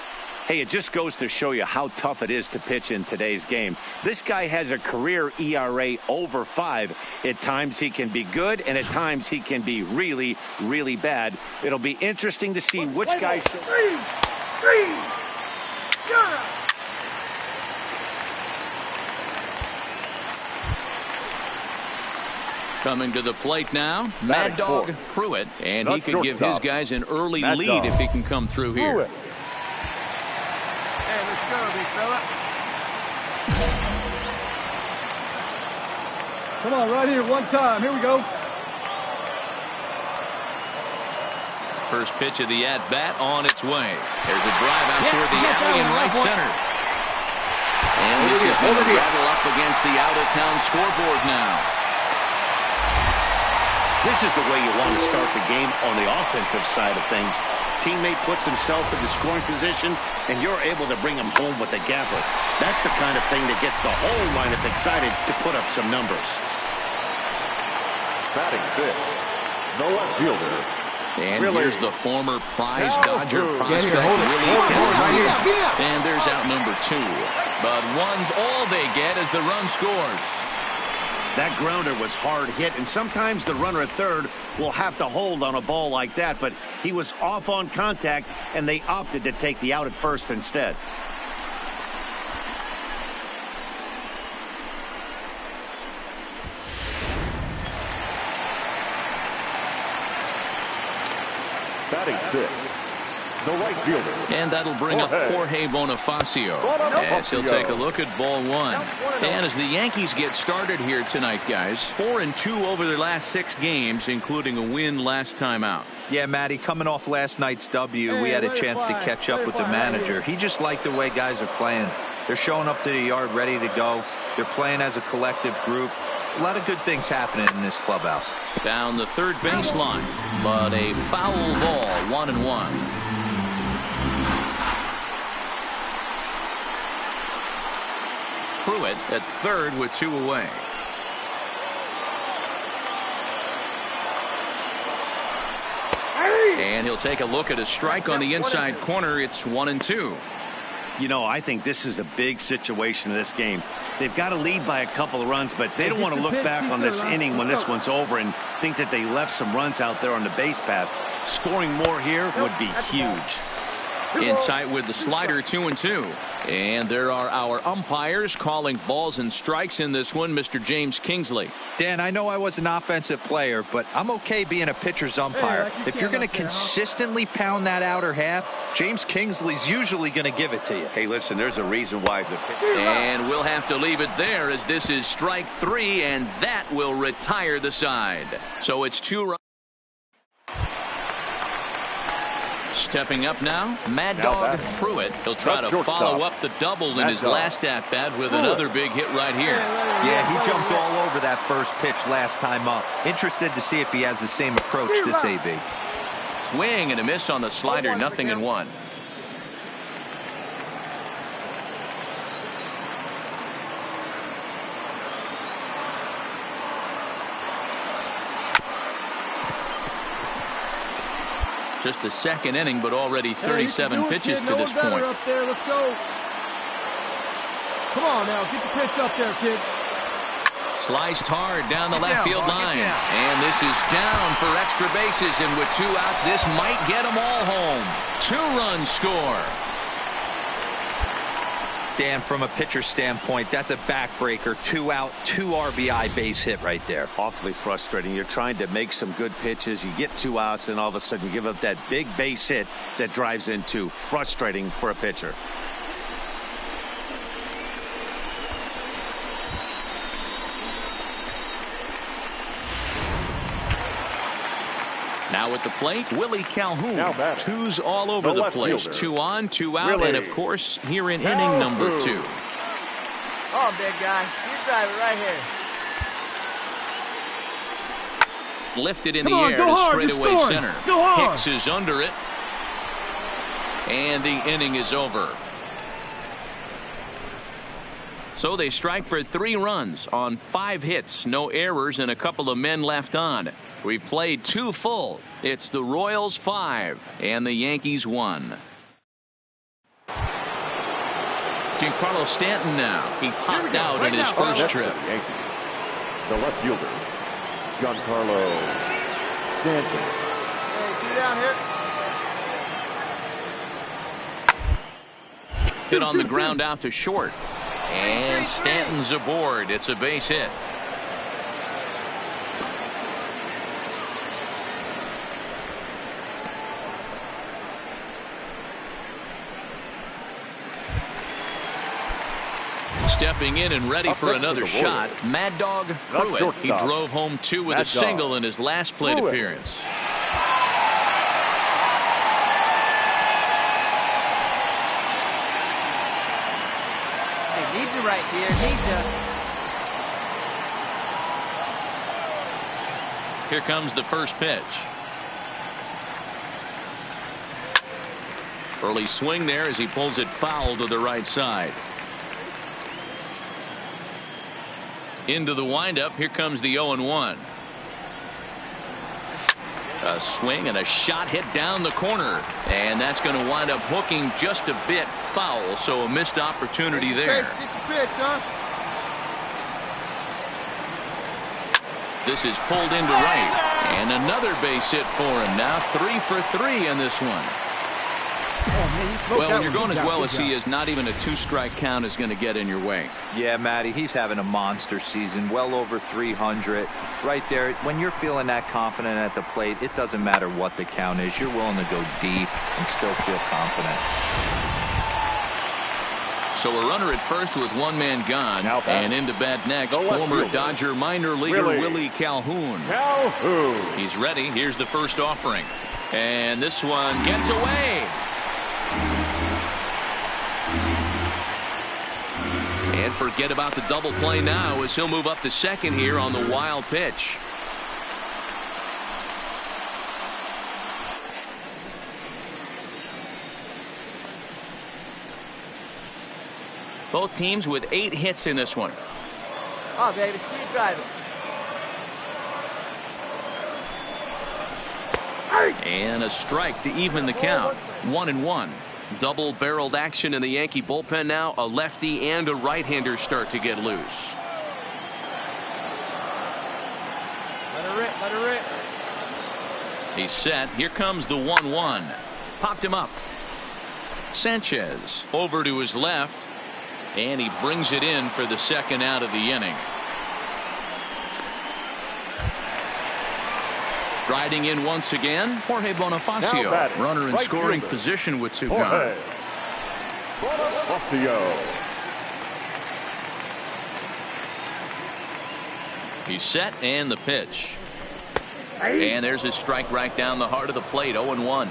[SPEAKER 2] Hey, it just goes to show you how tough it is to pitch in today's game. This guy has a career ERA over 5. At times he can be good, and at times he can be really, really bad. It'll be interesting to see which guy.
[SPEAKER 1] Coming to the plate now, Mad Dog Pruitt, and he could give his guys an early lead if he can come through here.
[SPEAKER 4] Hey, let's go, big fella. Come on, right here, one time. Here we go.
[SPEAKER 1] First pitch of the at-bat on its way. There's a drive out toward the alley in right center. And this is going to rattle up against the out-of-town scoreboard now.
[SPEAKER 2] This is the way you want to start the game on the offensive side of things. Teammate puts himself in the scoring position, and you're able to bring him home with a gaffer. That's the kind of thing that gets the whole lineup excited to put up some numbers.
[SPEAKER 5] Batting fifth, the left fielder.
[SPEAKER 1] And here's the former prize Dodger prospect, Willie Calhoun. And there's out number 2. But one's all they get as the run scores.
[SPEAKER 2] That grounder was hard hit, and sometimes the runner at third will have to hold on a ball like that, but he was off on contact, and they opted to take the out at first instead.
[SPEAKER 5] Batting sixth, the right fielder.
[SPEAKER 1] And that'll bring up Jorge Bonifacio as he'll take a look at ball 1. And as the Yankees get started here tonight, guys, 4-2 over their last 6 games, including a win last time out.
[SPEAKER 3] Yeah, Matty, coming off last night's W, we had a chance to catch up with the manager. He just liked the way guys are playing. They're showing up to the yard ready to go. They're playing as a collective group. A lot of good things happening in this clubhouse.
[SPEAKER 1] Down the third baseline, but a foul ball, 1-1. Pruitt at third with 2 away. And he'll take a look at a strike on the inside corner. It's 1-2.
[SPEAKER 2] You know, I think this is a big situation in this game. They've got to lead by a couple of runs, but they don't want to look back on this inning when this one's over and think that they left some runs out there on the base path. Scoring more here would be huge.
[SPEAKER 1] In tight with the slider, 2-2. And there are our umpires calling balls and strikes in this one, Mr. James Kingsley.
[SPEAKER 3] Dan, I know I was an offensive player, but I'm okay being a pitcher's umpire.
[SPEAKER 4] Hey,
[SPEAKER 3] if you're going to consistently pound that outer half, James Kingsley's usually going to give it to you.
[SPEAKER 2] Hey, listen, there's a reason why the pitcher.
[SPEAKER 1] And we'll have to leave it there as this is strike 3, and that will retire the side. So it's 2 runs. Stepping up now, Mad Dog Pruitt. He'll try to follow up the double in his last at-bat with another big hit right here.
[SPEAKER 3] Yeah, he jumped all over that first pitch last time up. Interested to see if he has the same approach this AB.
[SPEAKER 1] Swing and a miss on the slider, 0-1. Just the second inning, but already 37 pitches to this point.
[SPEAKER 4] Up there. Let's go. Come on now, get the pitch up there, kid.
[SPEAKER 1] Sliced hard down the left field line. And this is down for extra bases, and with 2 outs, this might get them all home. 2-run score.
[SPEAKER 3] Dan, from a pitcher standpoint, that's a backbreaker. 2 out, 2 RBI base hit right there.
[SPEAKER 2] Awfully frustrating. You're trying to make some good pitches. You get 2 outs, and all of a sudden you give up that big base hit that drives in 2. Frustrating for a pitcher.
[SPEAKER 1] Now at the plate, Willie Calhoun. 2s all over the place.
[SPEAKER 5] Fielder.
[SPEAKER 1] 2 on, 2 out, and of course, here in inning number 2.
[SPEAKER 8] Oh, big guy. You drive it right here.
[SPEAKER 1] Lifted in the air to straightaway center. Hicks is under it. And the inning is over. So they strike for 3 runs on 5 hits. No errors and a couple of men left on. We've played 2 full. It's the Royals 5 and the Yankees 1. Giancarlo Stanton now. He popped out in his first trip.
[SPEAKER 5] The Yankees. The left fielder, Giancarlo Stanton.
[SPEAKER 8] Hey, get down here.
[SPEAKER 1] Hit on the ground out to short. And Stanton's aboard. It's a base hit. Stepping in and ready for another shot, Mad Dog Pruitt. He drove home 2 with a single in his last plate appearance.
[SPEAKER 8] Hey, need you right here. Need you.
[SPEAKER 1] Here comes the first pitch. Early swing there as he pulls it foul to the right side. Into the windup. Here comes the 0-1. A swing and a shot hit down the corner. And that's going to wind up hooking just a bit foul. So a missed opportunity there.
[SPEAKER 4] Get your pitch, huh?
[SPEAKER 1] This is pulled into right. And another base hit for him. Now 3 for 3 in this one. Well, when you're going as well as he is, not even a 2-strike count is going to get in your way.
[SPEAKER 3] Yeah, Matty, he's having a monster season, well over 300. Right there, when you're feeling that confident at the plate, it doesn't matter what the count is. You're willing to go deep and still feel confident.
[SPEAKER 1] So a runner at first with 1 man gone. And into bat next, former Dodger minor leaguer Willie Calhoun. He's ready. Here's the first offering. And this one gets away. And forget about the double play now as he'll move up to second here on the wild pitch. Both teams with 8 hits in this one.
[SPEAKER 8] Oh, baby, see you driving.
[SPEAKER 1] And a strike to even the count. 1-1. Double-barreled action in the Yankee bullpen now. A lefty and a right-hander start to get loose.
[SPEAKER 8] Let her rip, let her rip.
[SPEAKER 1] He's set. Here comes the 1-1. Popped him up. Sanchez over to his left, and he brings it in for the second out of the inning. Striding in once again, Jorge Bonifacio, runner in scoring position with two gone. He's set, and the pitch. And there's his strike right down the heart of the plate, 0-1.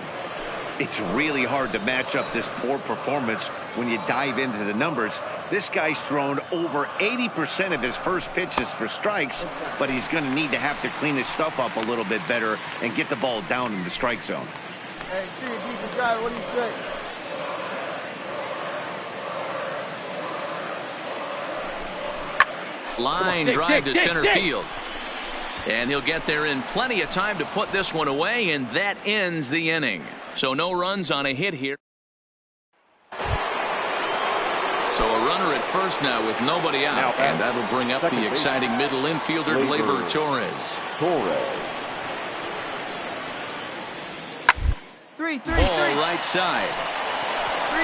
[SPEAKER 2] It's really hard to match up this poor performance when you dive into the numbers. This guy's thrown over 80% of his first pitches for strikes, but he's going to need to have to clean his stuff up a little bit better and get the ball down in the strike zone.
[SPEAKER 4] Hey, see you, defense guy. What do you say?
[SPEAKER 1] Line drive to center field. And he'll get there in plenty of time to put this one away, and that ends the inning. So no runs on a hit here. So a runner at first now with nobody out, and that'll bring up the exciting middle infielder, Gleyber Torres. Ball right side.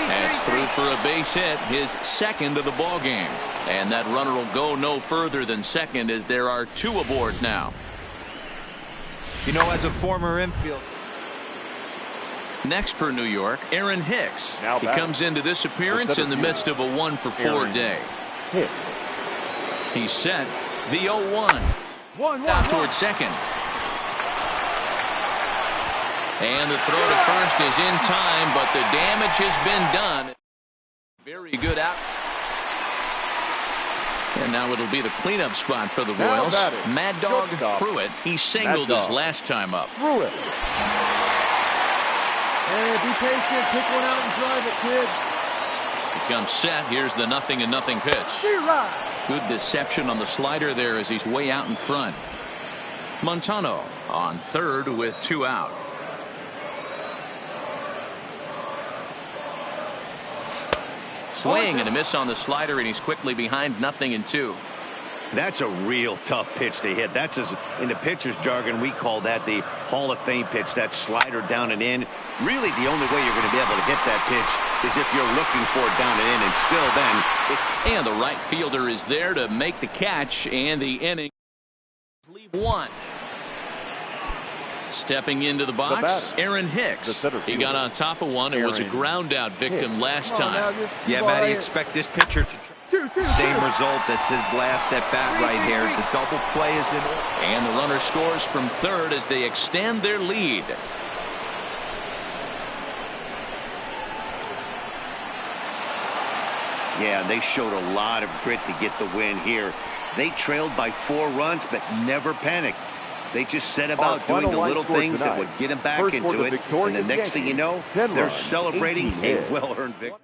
[SPEAKER 1] That's through for a base hit, his second of the ball game. And that runner will go no further than second, as there are two aboard now.
[SPEAKER 3] You know, as a former infielder.
[SPEAKER 1] Next for New York, Aaron Hicks. He comes into this appearance in the midst of a 1-for-4 day. He's set. The 0-1. Out towards second. And the throw to first is in time, but the damage has been done. Very good out. And now it'll be the cleanup spot for the Royals. Mad Dog Pruitt. He singled his last time up.
[SPEAKER 4] Pruitt. Hey, be patient. Pick one out and drive it, kid.
[SPEAKER 1] He comes set. Here's the 0-0 pitch. Good deception on the slider there as he's way out in front. Montano on third with two out. Swing and a miss on the slider, and he's quickly behind 0-2.
[SPEAKER 2] That's a real tough pitch to hit. That's, as in the pitcher's jargon, we call that the Hall of Fame pitch. That slider down and in. Really, the only way you're going to be able to hit that pitch is if you're looking for it down and in, and still then.
[SPEAKER 1] And the right fielder is there to make the catch, and the inning leave one. Stepping into the box, Aaron Hicks. He got on top of one and was a ground out victim last time.
[SPEAKER 3] Yeah, Matty, expect this pitcher to same result. That's his last at bat right here. The double play is in.
[SPEAKER 1] And the runner scores from third as they extend their lead.
[SPEAKER 2] Yeah, they showed a lot of grit to get the win here. They trailed by 4 runs, but never panicked. They just set about doing the little things that would get them back into it. And the next thing you know, they're celebrating a well-earned victory.